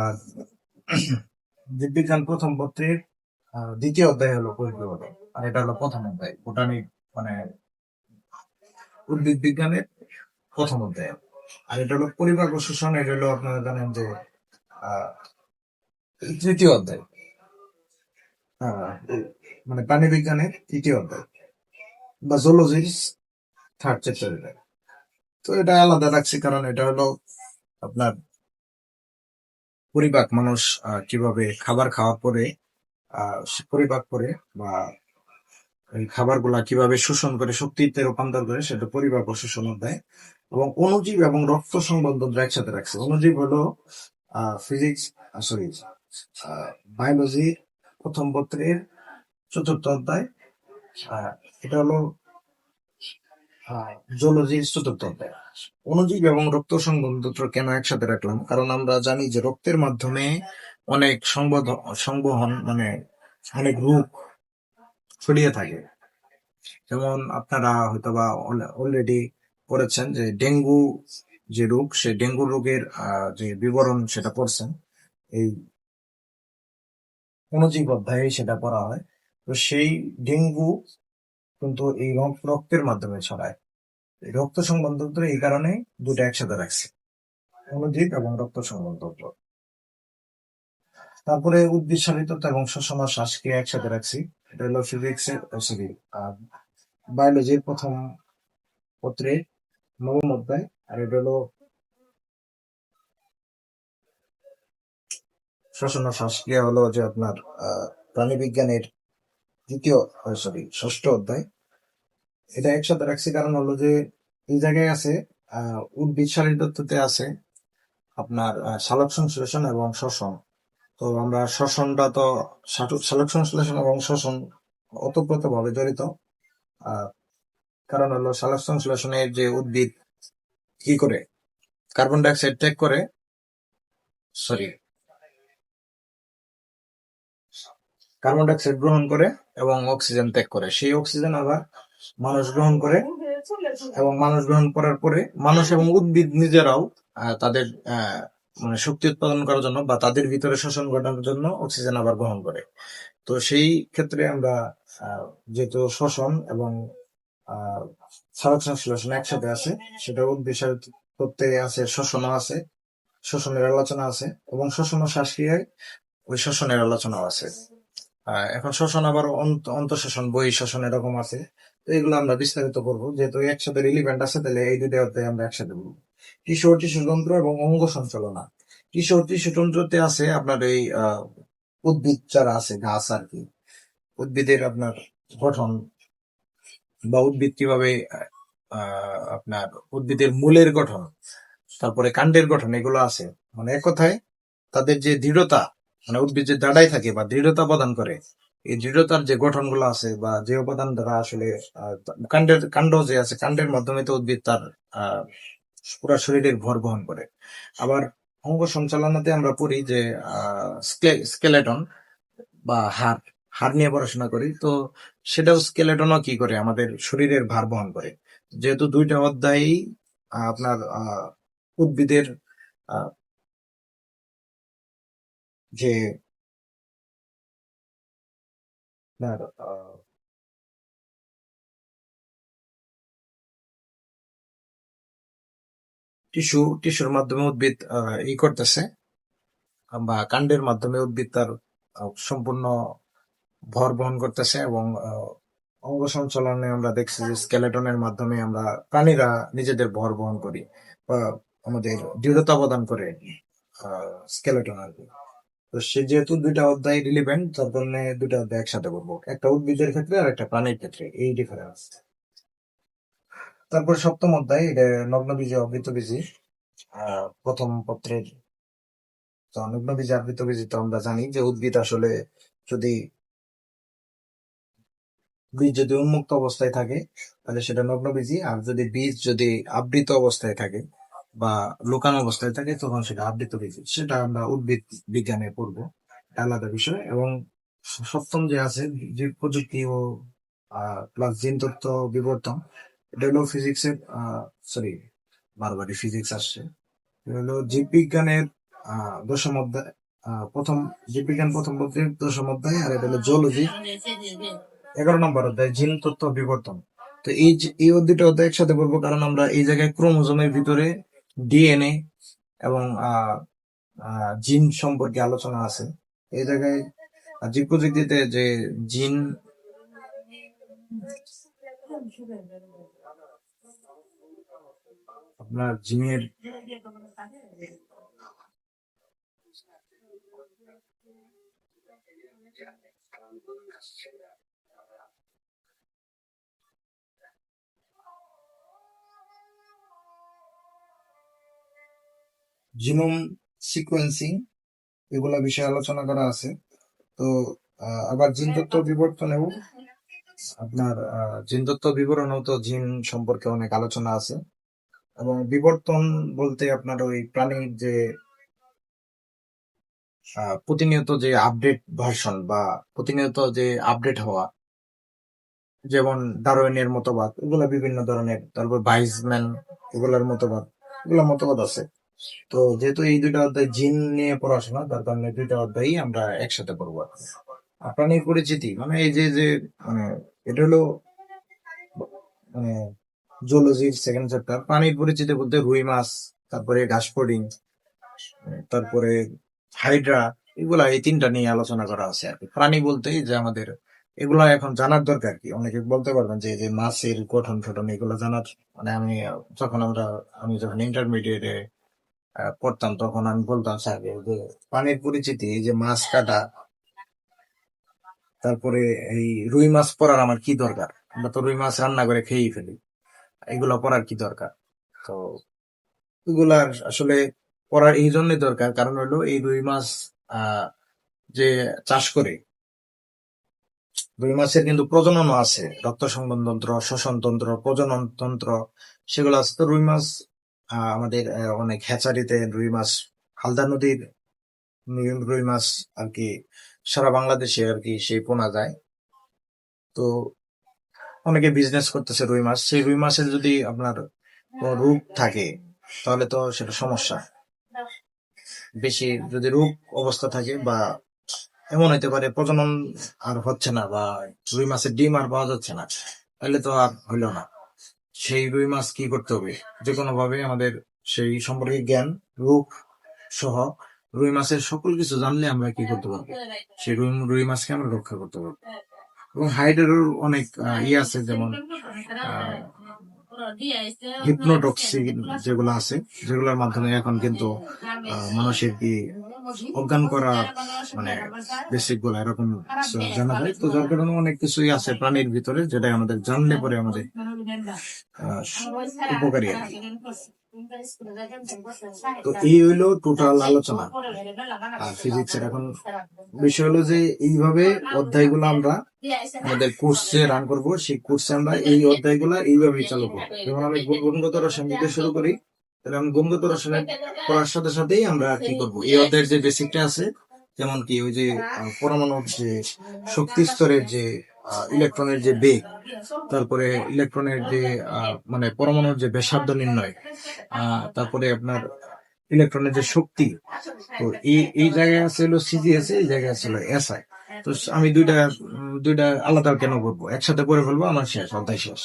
জীববিজ্ঞান প্রথম পত্রের দ্বিতীয় অধ্যায় হলো কোষ বিভাজন, আর এটা হলো প্রথম অধ্যায় বোটানির মানে উদ্ভিদ বিজ্ঞানের প্রথম অধ্যায়। আর এটা হলো পরিপাক ও শোষণ, এটা হলো আপনারা জানেন যে আহ তৃতীয় অধ্যায়, আহ, মানে প্রাণী বিজ্ঞানের তৃতীয় অধ্যায় বা জুলজির থার্ড চ্যাপ্টার এটা। তো এটা আলাদা রাখছি কারণ এটা হলো আপনার পরিপাক, মানুষ কিভাবে খাবার খাওয়ার পরে পরিপাক করে বা এই খাবারগুলা কিভাবে শোষণ করে শক্তিতে রূপান্তর করে, সেটা পরিপাক ও শোষণ অধ্যায়। এবং অণুজীব এবং রক্ত সংবন্ধ একসাথে রাখছে। অণুজীব হলো ফিজিক্স, সরি, বায়োলজি প্রথম পত্রের চতুর্থ অধ্যায়। এটা হলো জুলজির চতুর্থ অধ্যায়। অণুজীব এবং রক্ত সংবন্ধ কেন একসাথে রাখলাম, কারণ আমরা জানি যে রক্তের মাধ্যমে অনেক সংবহন মানে অনেক রোগ ছড়িয়ে থাকে। যেমন আপনারা হয়তোবা অলরেডি পড়েছেন যে ডেঙ্গু যে রোগ, সেই ডেঙ্গু রোগের যে বিবরণ সেটা পড়ছেন, এই অণুজীব অধ্যায়ে সেটা পড়া হয়। তো সেই ডেঙ্গু কিন্তু এই রক্তের মাধ্যমে ছড়ায়। এই রক্ত সংবন্ধ এই কারণে দুটো একসাথে রাখছে, অণুজীব এবং রক্ত সংবন্ধ। তারপরে উদ্ভিদ শালিততা এবং শ্বসন ও শ্বাসক্রিয়া একসাথে রাখছি। এটা হলো ফিজিক্সের সরি বায়োলজির প্রথম পত্রে নবম অধ্যায়। আর এটা হলো শ্বসন ও শ্বাসক্রিয়া হলো যে আপনার প্রাণী বিজ্ঞানের দ্বিতীয় সরি ষষ্ঠ অধ্যায়। এটা একসাথে রাখছি কারণ হলো যে এই জায়গায় আছে উদ্ভিদ শালীনতাতে আছে আপনার সালোক সংশ্লেষণ এবং শ্বসন। তো আমরা শ্বসনটা তো সালোক সংশ্লেষণ এবং শ্বসন ওতপ্রোত ভাবে জড়িত। কারণ হলো সালোক সংশ্লেষণের যে উদ্ভিদ কি করে কার্বন ডাইঅক্সাইড ত্যাগ করে, সরি কার্বন ডাইঅক্সাইড গ্রহণ করে এবং অক্সিজেন ত্যাগ করে। সেই অক্সিজেন আবার মানুষ গ্রহণ করে, এবং মানুষ গ্রহণ করার পরে মানুষ এবং উদ্ভিদ নিজেরাও তাদের মানে শক্তি উৎপাদন করার জন্য বা তাদের ভিতরে শ্বসন ঘটানোর জন্য অক্সিজেন আবার গ্রহণ করে। তো সেই ক্ষেত্রে আমরা যেহেতু শ্বসন এবং সালোক সংশ্লেষণ একসাথে আছে, সেটা উদ্ভিদ করতে আছে, শ্বসনও আছে, শ্বসনের আলোচনা আছে, এবং শ্বসন ও শ্বাসক্রিয়ায় ওই শ্বসনের আলোচনাও আছে। এখন শ্বসন আবার অন্তঃশ্বসন, বহিঃ শ্বসন এরকম আছে। তো এগুলো আমরা বিস্তারিত করবো, যেহেতু একসাথে রিলিভেন্ট আছে, তাহলে এই দুটো অধ্যায় আমরা একসাথে বলবো। টিস্যু ও টিস্যুতন্ত্র এবং অঙ্গ সঞ্চালনা। টিস্যু ও টিস্যুতন্ত্রতে আছে আপনার এই উদ্ভিদ যারা আছে, গাছ আর কি, উদ্ভিদের আপনার গঠন বা উদ্ভিদ কিভাবে আপনার উদ্ভিদের মূলের গঠন, তারপরে কাণ্ডের গঠন, এগুলো আছে। মানে এক কথায় তাদের যে দৃঢ়তা, মানে উদ্ভিদ যে দাঁড়ায় থাকে বা দৃঢ়তা প্রদান করে, এই দৃঢ়তার যে গঠনগুলো আছে বা যে উপাদান দ্বারা আসলে কাণ্ড যে আছে, কাণ্ডের মাধ্যমে তো উদ্ভিদ তার পুরা শরীরের ভর বহন করে। আবার অঙ্গ সঞ্চালনাতে আমরা পড়ি যে স্কেলেটন বা হাড়, হাড় নিয়ে পড়াশোনা করি। তো সেটাও স্কেলেটনও কি করে, আমাদের শরীরের ভার বহন করে। যেহেতু দুইটা অধ্যায়ই আপনার উদ্ভিদের যে আপনার টিস্যুর মাধ্যমে উদ্ভিদ ই করতেছে, বা কাণ্ডের মাধ্যমে উদ্ভিদ তার সম্পূর্ণ ভর বহন করতেছে। এবং অঙ্গ সঞ্চালনে আমরা দেখছি যে স্কেলেটনের মাধ্যমে আমরা প্রাণীরা নিজেদের ভর বহন করি বা আমাদের দৃঢ়তা প্রদান করে স্কেলেটন আর কি। তো সে যেহেতু দুইটা অধ্যায় রিলিভেন্ট, তার জন্য দুইটা অধ্যায় একসাথে করবো, একটা উদ্ভিদের ক্ষেত্রে আর একটা প্রাণীর ক্ষেত্রে, এই ডিফারেন্স। তারপর সপ্তম অধ্যায়, এটা নগ্নবীজি অবৃতবীজি প্রথম পত্রের। তো নগ্নবীজি আবৃতবীজি তো আমরা জানি যে উদ্ভিদ আসলে যদি বীজ যদি উন্মুক্ত অবস্থায় থাকে তাহলে সেটা নগ্নবীজি, আর যদি বীজ যদি আবৃত অবস্থায় থাকে বা লুকানো অবস্থায় থাকে তখন সেটা আবৃত বীজি। সেটা আমরা উদ্ভিদ বিজ্ঞানে পড়বো, এটা আলাদা বিষয়। এবং সপ্তম যে আছে, জীব প্রযুক্তি ও প্লাস জিন তত্ত্ব বিবর্তন, এটা হলো ফিজিক্সের, সরি বারবারই ফিজিক্স আসছে, এটা হলো জীববিজ্ঞানের দশম অধ্যায়, প্রথম জীববিজ্ঞান প্রথম পত্রের দশম অধ্যায়। আর এটা হলো জুলজি 11 নম্বর অধ্যায়, জিন তত্ত্ব বিবর্তন। তো এই দুটো অধ্যায় একসাথে বলবো, কারণ আমরা এই জায়গায় ক্রোমোজোমের ভিতরে ডিএনএ এবং জিন সম্পর্কে আলোচনা আছে এই জায়গায়। জীব প্রযুক্তিতে যে জিন, আপনার জিনের জিনোম সিকোয়েন্সিং, এগুলা বিষয়ে আলোচনা করা আছে। তো আবার জিনতত্ত্ব বিবর্তনেও আপনার জিনতত্ত্ব বিবরণেও তো জিন সম্পর্কে অনেক আলোচনা আছে। এবং বিবর্তন বলতে আপনার ওই প্রাণীর যে প্রতিনিয়ত যে আপডেট ভার্সন বা প্রতিনিয়ত যে আপডেট হওয়া, যেমন ডারউইনের মতবাদ, এগুলা বিভিন্ন ধরনের, তারপর ভাইজম্যান এগুলার মতবাদ, এগুলা মতবাদ আছে। তো যেহেতু এই দুইটা অধ্যায় জিন নিয়ে পড়াশোনা, তার কারণে দুইটা অধ্যায়ই আমরা একসাথে পড়বো। প্রাণীর পরিচিতি মানে এই যে মানে এটা হলো মানে জুলজির সেকেন্ড চ্যাপ্টার। প্রাণীর পরিচিতি বলতে রুই মাছ, তারপরে ঘাসফড়িং, তারপরে হাইড্রা, এগুলা এই তিনটা নিয়ে আলোচনা করা আছে আর কি। প্রাণী বলতে যে আমাদের এগুলা এখন জানার দরকার কি, অনেকে বলতে পারবেন যে যে মাছের গঠন ফটন এগুলো জানার, মানে আমি যখন ইন্টারমিডিয়েটে পড়তাম তখন আমি বলতাম স্যারকে যে পানির পরিচিতি, এই যে মাছ কাটা, তারপরে এই রুই মাছ পড়ার আমার কি দরকার, আমরা তো রুই মাছ রান্না করে খেয়েই ফেলি, এগুলো পড়ার কি দরকার। তো এগুলার আসলে পড়ার এই জন্যই দরকার, কারণ হলো এই রুই মাছ যে চাষ করে, রুই মাছের কিন্তু প্রজননও আছে, রক্ত সংবহনতন্ত্র, শ্বসন তন্ত্র, প্রজনন তন্ত্র, সেগুলো আছে। তো রুই মাছ আমাদের অনেক হ্যাচারিতে রুই মাছ, হালদা নদীর রুই মাছ আর কি সারা বাংলাদেশে আর কি সেই পোনা যায়। তো অনেকে বিজনেস করতেছে রুই মাছ, সেই রুই মাছের যদি আপনার কোনো রোগ থাকে তাহলে তো সেটা সমস্যা। বেশি যদি রোগ অবস্থা থাকে বা এমন হইতে পারে প্রজনন আর হচ্ছে না বা রুই মাছের ডিম আর পাওয়া যাচ্ছে না, তাহলে তো আর হইলো না। সেই রুই মাছ কি করতে হবে, যে কোনো ভাবে আমাদের সেই সম্পর্কে জ্ঞান, রোগ সহ রুই মাছের সকল কিছু জানলে আমরা কি করতে পারবো, সেই রুই মাছকে আমরা রক্ষা করতে পারবো। এবং হাইডেরও অনেক ইয়ে আছে, যেমন হিপনোটক্সিন যেগুলো আছে, যেগুলোর মাধ্যমে এখন কিন্তু মানুষের কি অজ্ঞান করা মানে বেসিক গুলো এরকম জানা যায়। তো যার কারণে অনেক কিছুই আছে প্রাণীর ভিতরে যেটা আমাদের জানলে পরে আমাদের আহ, উপকারী আর কি। তো এই হইলো টোটাল আলোচনা আর ফিজিক্সের। এখন বিষয় হলো যে এইভাবে অধ্যায়গুলো আমরা আমাদের কোর্সে রান করব, সেই কোর্সে আমরা এই অধ্যায়গুলো এইভাবেই চালু করবো। যেমন আমি গুণগত রসায়ন দিতে শুরু করি, তাহলে আমি গুণগত রসায়নের পড়ার সাথে সাথেই আমরা কি করব, এই অধ্যায়ের যে বেসিকটা আছে, যেমন কি ওই যে পরমাণুর যে শক্তি স্তরের যে ইলেকট্রনের যে বেগ, তারপরে ইলেকট্রনের যে মানে পরমাণুর যে ব্যাসার্ধ নির্ণয়, তারপরে আপনার ইলেকট্রনের যে শক্তি। তো এই জায়গায় আছে হলো সিজিএস, এই জায়গায় আছে হলো এসআই। তো আমি দুইটা আলাদা কেন করবো, একসাথে করে ফেলবো, আমার শেষ, অধ্যায় শেষ।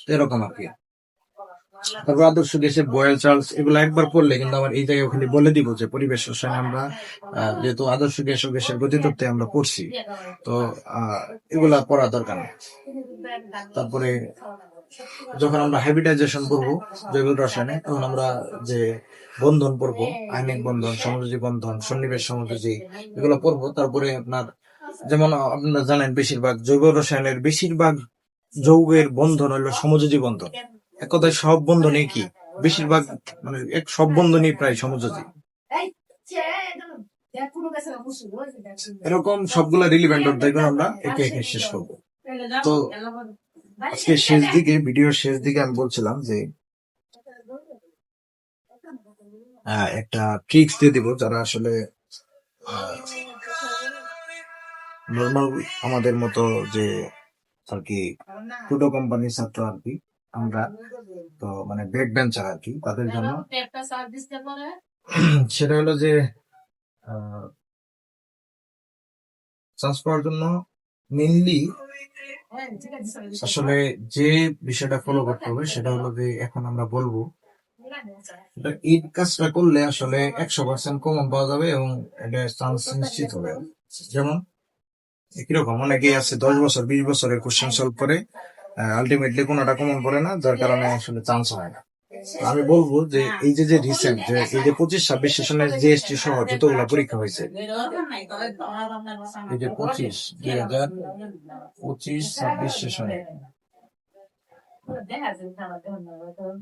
তো এরকম আর কি। তারপর আদর্শ গ্যাসের বয়েল চার্লস এগুলো একবার পড়লে কিন্তু আমার এই জায়গায় খালি বলে দিব যে পরিবেশ রসায়নে আমরা যেহেতু আদর্শ গ্যাস ও গ্যাসের গতিতত্ত্বে আমরা পড়ছি, তো এগুলা পড়া দরকার নেই। তারপরে যখন আমরা হ্যাবিটাইজেশন পড়বো জৈব রসায়নে, তখন আমরা যে বন্ধন পড়বো, আয়নিক বন্ধন, সমযোজী বন্ধন, সন্নিবেশ সমযোজী, এগুলো পড়বো। তারপরে আপনার যেমন আপনারা জানেন বেশিরভাগ জৈব রসায়নের বেশিরভাগ যৌগের বন্ধন হলো সমযোজী বন্ধন। এক কথায় সব বন্ধনই কি, বেশিরভাগ মানে সব বন্ধনই প্রায় সমযোজী। এরকম সবগুলা রিলিভেন্ট অধ্যায়গুলো আমরা একে একে শেষ করবো। তো আজকে শেষ দিকে, ভিডিওর শেষ দিকে আমি বলছিলাম যে একটা ট্রিক্স দিয়ে দিব, যারা আসলে নর্মাল আমাদের মতো যে আর কি ছোটো কোম্পানির ছাত্র আর কি আমরা, তো মানে ব্যাক বেঞ্চার আর কি, তাদের জন্য সেটা হলো যে চান্স পাওয়ার জন্য মেনলি আসলে যে বিষয়টা ফলো করতে হবে সেটা হলো যে, এখন আমরা বলবো এই কাজটা করলে আসলে 100% কমন পাওয়া যাবে এবং এটা চান্স নিশ্চিত হবে। যেমন কিরকম, অনেকেই আছে 10 বছর 20 বছরের কোশ্চেন সলভ করে, আলটিমেটলি কোনোটা কমন পড়ে না, যার কারণে আসলে চান্স হয় না। আমি বলবো যে এই যে রিসেন্ট যে এই যে 25-26 সেশনের জিএসটি সহ যতগুলো পরীক্ষা হয়েছে, এই যে 2025-26 সেশনে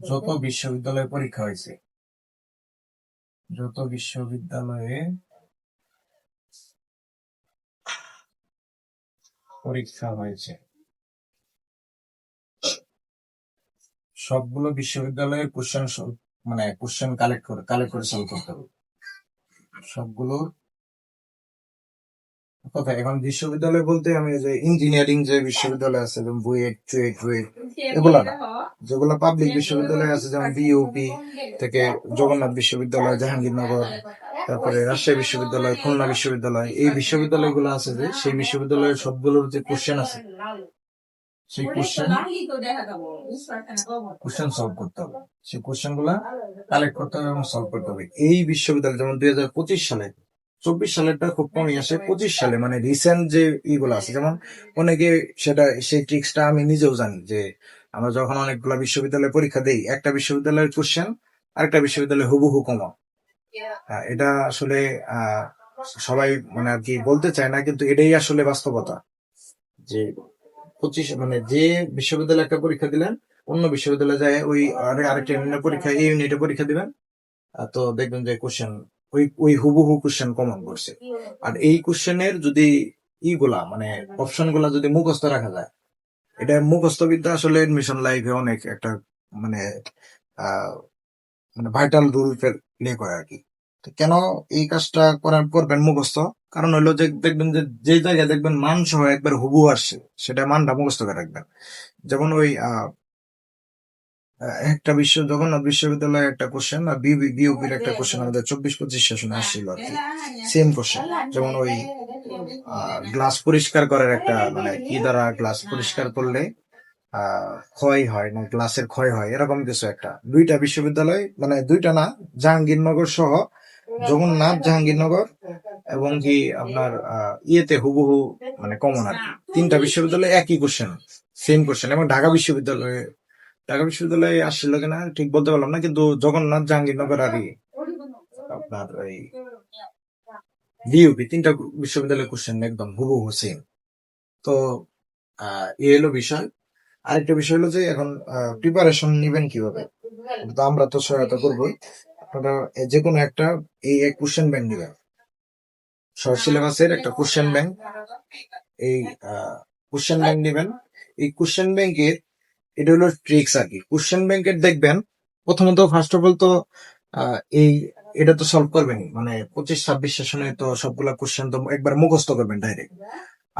যত বিশ্ববিদ্যালয়ে পরীক্ষা হয়েছে, যত বিশ্ববিদ্যালয়ে পরীক্ষা হয়েছে, সবগুলো বিশ্ববিদ্যালয়ের কোশ্চেন মানে কোশ্চেন কালেক্ট করে সলভ করতে হবে সবগুলো কথা। এখন বিশ্ববিদ্যালয় বলতে আমি যে ইঞ্জিনিয়ারিং যে বিশ্ববিদ্যালয় আছে, যেমন বুয়েট, চুয়েট, এগুলা না, যেগুলো পাবলিক বিশ্ববিদ্যালয় আছে, যেমন বিইউপি থেকে জগন্নাথ বিশ্ববিদ্যালয়, জাহাঙ্গীরনগর, তারপরে রাজশাহী বিশ্ববিদ্যালয়, খুলনা বিশ্ববিদ্যালয়, এই বিশ্ববিদ্যালয়গুলো আছে, যে সেই বিশ্ববিদ্যালয়ের সবগুলোর যে কোশ্চেন আছে, সেই কোশ্চেন সলভ করতে হবে, সেই কোশ্চেন গুলা কালেক্ট করতে হবে এবং সলভ করতে হবে। এই বিশ্ববিদ্যালয় যেমন 2025 সালে, 24 সালেরটা খুব কমই আসে, 25 সালে মানে রিসেন্ট যে ইগুলো আছে, যেমন অনেকে সেটা সেই ট্রিক্সটা আমি নিজেও জানি যে আমরা যখন অনেকগুলা বিশ্ববিদ্যালয়ে পরীক্ষা দেই, একটা বিশ্ববিদ্যালয়ের কোশ্চেন আরেকটা বিশ্ববিদ্যালয়ে হুবহু কমন। এটা আসলে সবাই মানে আর কি বলতে চায় না, কিন্তু এটাই আসলে বাস্তবতা যে 25 মানে যে বিশ্ববিদ্যালয়ে একটা পরীক্ষা দিলেন, অন্য বিশ্ববিদ্যালয়ে যায় ওই আরেকটা ইউনিটের পরীক্ষা, এই ইউনিটে পরীক্ষা দিবেন, তো দেখবেন যে কোশ্চেন ওই হুবহু কোশ্চেন কমন করছে। আর এই কোশ্চেনের যদি ইগুলা মানে অপশন গুলা যদি মুখস্থ রাখা যায়, এটা মুখস্থ বিদ্যা আসলে এডমিশন লাইফে অনেক একটা মানে মানে ভাইটাল রোল প্লে করে আর কি। তো কেন এই কাজটা করবেন মুখস্থ? কারণ হইলো যে দেখবেন যে যে জায়গায় দেখবেন মান সহ একবার হুবহু আসছে, সেটা মানটা মুখস্থ করে রাখবেন। যেমন ওই একটা জগন্নাথ বিশ্ববিদ্যালয়ের একটা কোশ্চেন আর বিউপির একটা কোশ্চেন আমাদের 24-25 সেশনে আসছিল আর কি, সেম কোশ্চেন। যেমন ওই গ্লাস পরিষ্কার করার একটা, মানে কি দ্বারা গ্লাস পরিষ্কার করলে ক্ষয় হয় না গ্লাসের ক্ষয় হয়, এরকম কিছু একটা। দুইটা বিশ্ববিদ্যালয়, মানে দুইটা না, জাহাঙ্গীরনগর সহ জগন্নাথ, জাহাঙ্গীরনগর এবং কি আপনার ইয়েতে হুবহু মানে কমন আর কি। তিনটা বিশ্ববিদ্যালয়ে একই কোশ্চেন, সেম কোশ্চেন। এবং ঢাকা বিশ্ববিদ্যালয়ে আসছিল কিনা ঠিক বলতে পারলাম না, কিন্তু জগন্নাথ, জাহাঙ্গীরনগর আর আপনার ওই বিউপি, তিনটা বিশ্ববিদ্যালয়ের কোশ্চেন একদম হুবহু সেম। তো এই হলো বিষয়। আরেকটা বিষয় হলো যে এখন প্রিপারেশন নিবেন কিভাবে। তো আমরা তো সহায়তা করবোই। আপনারা যে কোনো একটা এই কোশ্চেন ব্যাংক নিবেন, শর্ট সিলেবাসের একটা কোশ্চেন ব্যাংক। এই কোশ্চেন ব্যাংক নিবেন। এই কোশ্চেন ব্যাংকের এটা হলো ট্রিক্স আর কি। কোশ্চেন ব্যাংকের দেখবেন প্রথমত, ফার্স্ট অফ অল তো এই এটা তো সলভ করবেনই, মানে 25-26 সেশনে তো সবগুলা কোশ্চেন তো একবার মুখস্থ করবেন ডাইরেক্ট।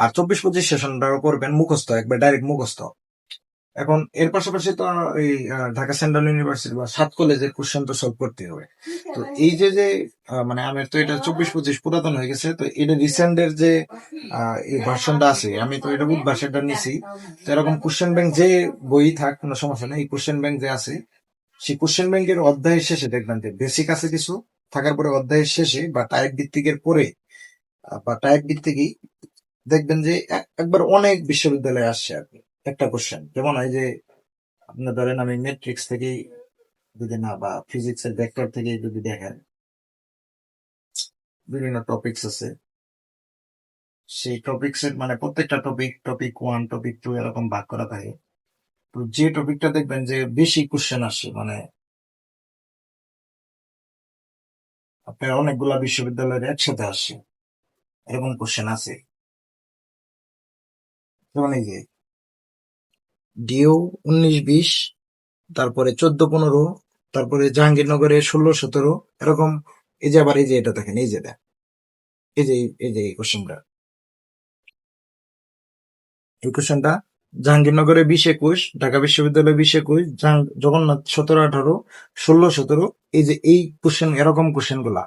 আর 24-25 সেশনটাও করবেন মুখস্থ, একবার ডাইরেক্ট মুখস্থ। এখন এর পাশাপাশি তো এই ঢাকা সেন্ট্রাল ইউনিভার্সিটি বা 7 কলেজের কোশ্চেন তো সলভ করতে হবে। তো এই যে যে মানে আমার তো এটা 24-25 পুরাতন হয়ে গেছে, তো এটা রিসেন্টের যে এই ভার্সনটা আছে, আমি তো এটা ভার্সনটা নিছি। তো এরকম কোশ্চেন ব্যাংক যে বই থাক কোনো সমস্যা নেই, এই কোশ্চেন ব্যাংক যে আছে সেই কোশ্চেন ব্যাংকের অধ্যায়ের শেষে দেখবেন যে বেসিক আছে কিছু, থাকার পরে অধ্যায়ের শেষে বা টাইপ ভিত্তিকের পরে বা টাইপ ভিত্তিকই দেখবেন যে একবার অনেক বিশ্ববিদ্যালয়ে আসছে আর কি একটা কোশ্চেন। যেমন এই যে আপনার ধরেন আমি ম্যাট্রিক্স থেকেই যদি না, বা ফিজিক্স এর ভেক্টর থেকে যদি দেখেন, বিভিন্ন টপিকস আছে, সেই টপিকস এর মানে প্রত্যেকটা টপিক 1, টপিক 2 এরকম ভাগ করা থাকে। তো যে টপিকটা দেখবেন যে বেশি কোশ্চেন আসে, মানে আপনার অনেকগুলা বিশ্ববিদ্যালয়ের একসাথে আসছে, এরকম কোশ্চেন আছে। যেমন এই যে ডিও 19-20, তারপরে 14-15, তারপরে জাহাঙ্গীরনগরে 16-17, এরকম। এই যে আবার এই যে এটা দেখেন, এই যে এটা, এই যে এই কোশ্চেনটা, এই কোশ্চেনটা জাহাঙ্গীরনগরে 20-21, ঢাকা বিশ্ববিদ্যালয়ে 20-21, জগন্নাথ 17-18, 16-17। এই যে এই কোশ্চেন, এরকম কোশ্চেন গুলা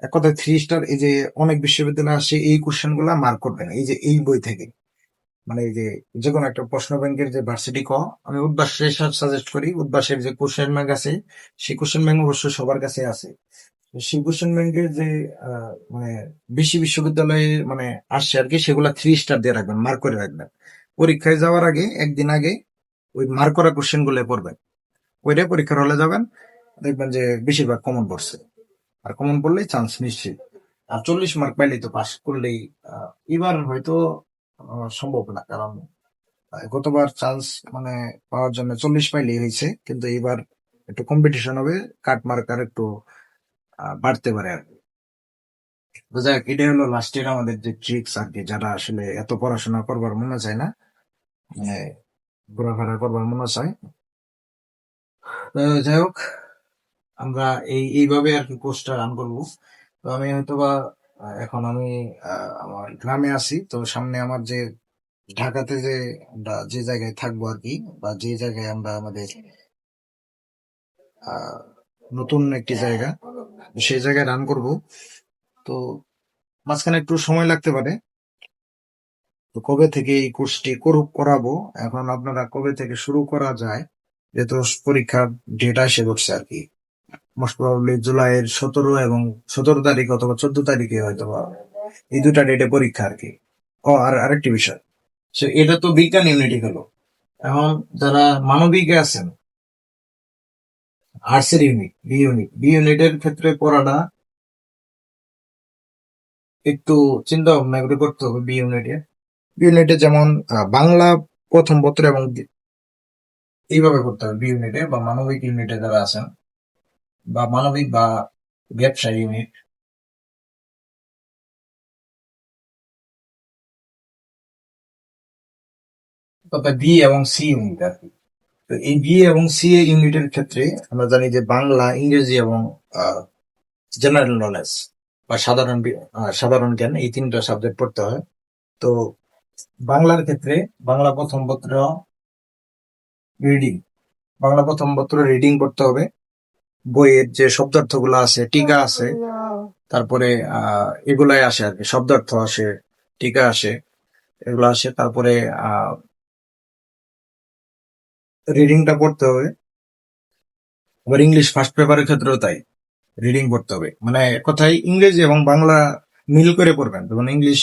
এক কথায় 3 স্টার। এই যে অনেক বিশ্ববিদ্যালয় আসে, এই কোশ্চেন গুলা মার্ক করবেন এই যে এই বই থেকে। মানে এই যে যে কোনো একটা প্রশ্ন ব্যাংকের যে ভার্সিটি আমি উদ্ভাসের সাজেস্ট করি, উদ্ভাসের যে কোশ্চেন ব্যাংক আছে, সেই কোশ্চেন ব্যাংক অবশ্যই সবার কাছে আছে। তো সেই কোশ্চেন ব্যাংকের যে মানে বেশি বিশ্ববিদ্যালয়ে মানে আসছে আর কি, সেগুলা 3 স্টার দিয়ে রাখবেন, মার্ক করে রাখবেন। পরীক্ষায় যাওয়ার আগে একদিন আগে ওই মার্ক করা কোশ্চেন গুলো পড়বেন, ওইটাই পরীক্ষার হলে যাবেন, দেখবেন যে বেশিরভাগ কমন পড়ছে। আর কমন পড়লেই চান্স নিশ্চিত। আর 40 মার্ক পাইলেই তো পাস করলেই এবার হয়তো সম্ভব না, কারণ গতবার চান্স মানে পাওয়ার জন্য 40 পাইলেই হয়েছে, কিন্তু এবার একটু কম্পিটিশন হবে, কাট মার্ক আর একটু বাড়তে পারে আর কি। তো যাক, এটাই হলো লাস্ট ইয়ার আমাদের যে ট্রিক্স আর কি, যারা আসলে এত পড়াশোনা করবার মনে চায় না, মানে ঘোরাফেরা করবার মনে চায়। তো যাই হোক, আমরা এইভাবে আর কি কোর্সটা রান করবো। তো আমি হয়তো বা এখন আমি আমার গ্রামে আছি, তো সামনে আমার যে ঢাকাতে যে আমরা যে জায়গায় থাকবো আর কি, বা যে জায়গায় আমরা আমাদের আহ, নতুন একটি জায়গা, সেই জায়গায় রান করব। তো মাঝখানে একটু সময় লাগতে পারে। তো কবে থেকে এই কোর্সটি করাবো, এখন আপনারা কবে থেকে শুরু করা যায়, যেহেতু পরীক্ষার ডেট এসে করছে আর কি, মোস্ট প্রবাবলি জুলাইয়ের 17 এবং 17 তারিখ অথবা 14 তারিখে হয়তো বা এই দুটা ডেটে পরীক্ষা আর কি। ও আর আরেকটি বিষয়, এটা তো বিজ্ঞান ইউনিটই হলো। এখন যারা মানবিকে আছেন, আর্টসের ইউনিট, বি ইউনিটের ক্ষেত্রে পড়াটা একটু চিন্তা ভাবনা করে করতে হবে। বি ইউনিটে যেমন বাংলা প্রথম পত্র এবং এইভাবে করতে হবে বি ইউনিটে, বা মানবিক ইউনিটে যারা আছেন, বা মানবিক বা ব্যবসা ইউনিট, তথা বি এবং সি ইউনিট আর কি। তো এই বি এবং সি ইউনিটের ক্ষেত্রে আমরা জানি যে বাংলা, ইংরেজি এবং জেনারেল নলেজ বা সাধারণ জ্ঞান, এই তিনটা সাবজেক্ট পড়তে হয়। তো বাংলার ক্ষেত্রে বাংলা প্রথম পত্র রিডিং, বাংলা প্রথম পত্র রিডিং করতে হবে। বইয়ের যে শব্দার্থ গুলো আছে, টিকা আছে, তারপরে এগুলাই আসে আর কি, শব্দার্থ আসে, টিকা আসে, এগুলো আসে। তারপরে রিডিংটা পড়তে হবে। আবার ইংলিশ ফার্স্ট পেপারের ক্ষেত্রেও তাই, রিডিং পড়তে হবে। মানে এক কথায় ইংরেজি এবং বাংলা মিল করে পড়বেন। যেমন English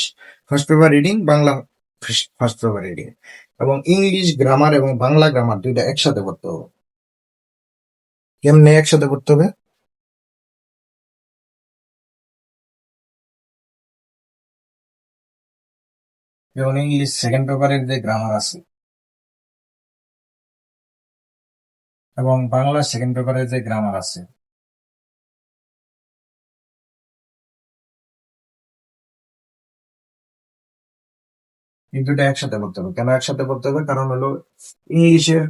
first paper reading, Bangla first paper reading, এবং ইংলিশ গ্রামার এবং বাংলা গ্রামার দুইটা একসাথে পড়তে হবে। কেমনে একসাথে পড়তে হবে? যেমন ইংলিশ সেকেন্ড পেপারের যে গ্রামার আছে এবং বাংলা সেকেন্ড পেপারের যে গ্রামার আছে, এই দুটো একসাথে পড়তে হবে। কেন একসাথে পড়তে হবে? কারণ হলো ইংলিশের,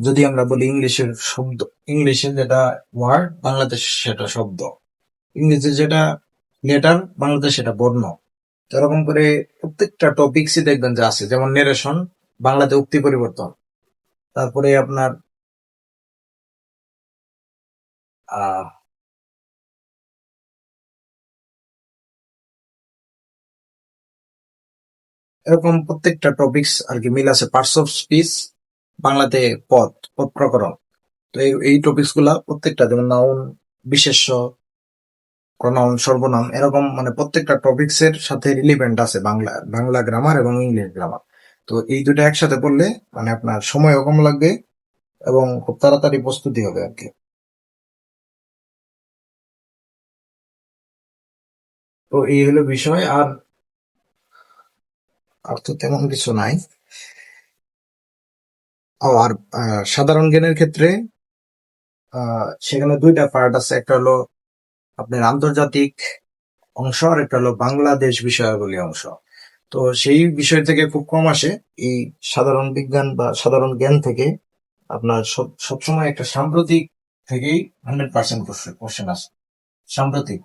যদি আমরা বলি ইংলিশের শব্দ, ইংলিশে যেটা ওয়ার্ড, বাংলাদেশ সেটা শব্দ। ইংরেজি যেটা লেটার, বাংলাদেশ সেটা বর্ণ। তো এরকম করে প্রত্যেকটা টপিক্সই দেখবেন যে আছে। যেমন নেরেশন, বাংলাতে উক্তি পরিবর্তন। তারপরে আপনার আহ এরকম প্রত্যেকটা টপিক্স আর কি মিল আছে। পার্টস অফ স্পিচ, বাংলাতে পদ, পদ প্রকরণ। তো এই টপিক্স গুলা প্রত্যেকটা, যেমন নাউন, বিশেষ্য, প্রনাউন, সর্বনাম, এরকম মানে প্রত্যেকটা টপিক্স এর সাথে রিলেভেন্ট আছে বাংলা গ্রামার এবং ইংলিশ গ্রামার। তো এই দুটো একসাথে পড়লে মানে আপনার সময়ও কম লাগবে এবং খুব তাড়াতাড়ি প্রস্তুতি হবে আর কি। তো এই হলো বিষয়। আর আর তো তেমন কিছু নাই। আর সাধারণ জ্ঞানের ক্ষেত্রে সেখানে দুইটা পার্ট আছে। একটা হলো আপনার আন্তর্জাতিক অংশ, আর একটা হলো বাংলাদেশ বিষয়াবলী অংশ। তো সেই বিষয় থেকে খুব কম আসে। এই সাধারণ বিজ্ঞান বা সাধারণ জ্ঞান থেকে আপনার সবসময় একটা সাম্প্রতিক থেকেই 100% কোশ্চেন আসে। সাম্প্রতিক,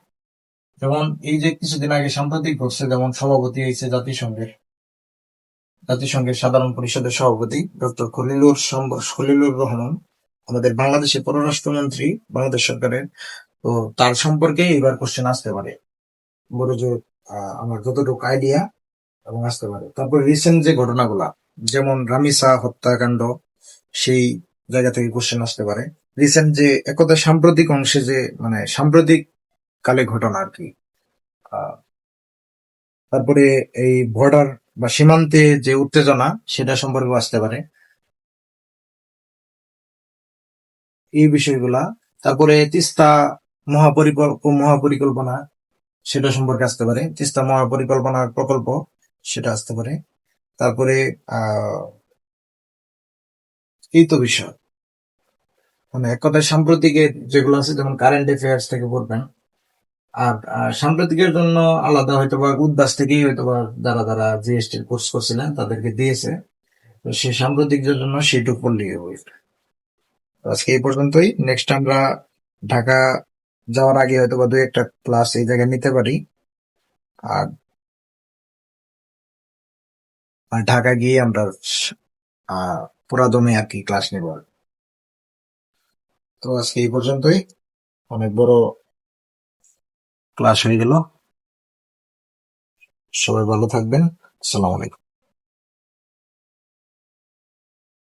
যেমন এই যে কিছুদিন আগে সাম্প্রতিক ঘটছে, যেমন সভাপতি হয়েছে জাতিসংঘের সাধারণ পরিষদের সভাপতি ডক্টর খলিলুর রহমান, আমাদের বাংলাদেশের পররাষ্ট্রমন্ত্রী বাংলাদেশ সরকারের। তো তার সম্পর্কে এবার কোশ্চেন আসতে পারে, বড় জোর আমার যতটুকু আইডিয়া, এবং আসতে পারে। তারপর রিসেন্ট যে ঘটনাগুলা, যেমন রামিসা হত্যাকাণ্ড, সেই জায়গা থেকে কোশ্চেন আসতে পারে। রিসেন্ট যে একদা সাম্প্রতিক অংশে যে মানে সাম্প্রতিক কালে ঘটনা আর কি। তারপরে এই বর্ডার বা সীমান্তে যে উত্তেজনা, সেটা সম্পর্কে আসতে পারে, এই বিষয়গুলা। তারপরে তিস্তা মহাপরিকল্পনা, সেটা সম্পর্কে আসতে পারে। তিস্তা মহাপরিকল্পনার প্রকল্প, সেটা আসতে পারে। তারপরে আহ এই তো বিষয়, মানে এক কথায় সাম্প্রতিকের যেগুলো আছে, যেমন কারেন্ট অ্যাফেয়ার্স থেকে পড়বেন। আর সাম্প্রতিকের জন্য আলাদা হয়তোবা উদ্বাস থেকেই হয়তোবা যারা যারা জিএসটির কোর্স করছিলেন তাদেরকে দিয়েছে। তো সেই সাম্প্রতিকদের জন্য সেইটুকু পড়লেই হবে। আজকে এই পর্যন্তই। নেক্সট আমরা ঢাকা যাওয়ার আগে হয়তোবা দুই একটা ক্লাস এই জায়গায় নিতে পারি। আর আর ঢাকা গিয়ে আমরা পুরাদমে আর কি ক্লাস নেব। তো আজকে এই পর্যন্তই। অনেক বড় ক্লাস হয়ে গেল। সবাই ভালো থাকবেন। আসসালামু আলাইকুম।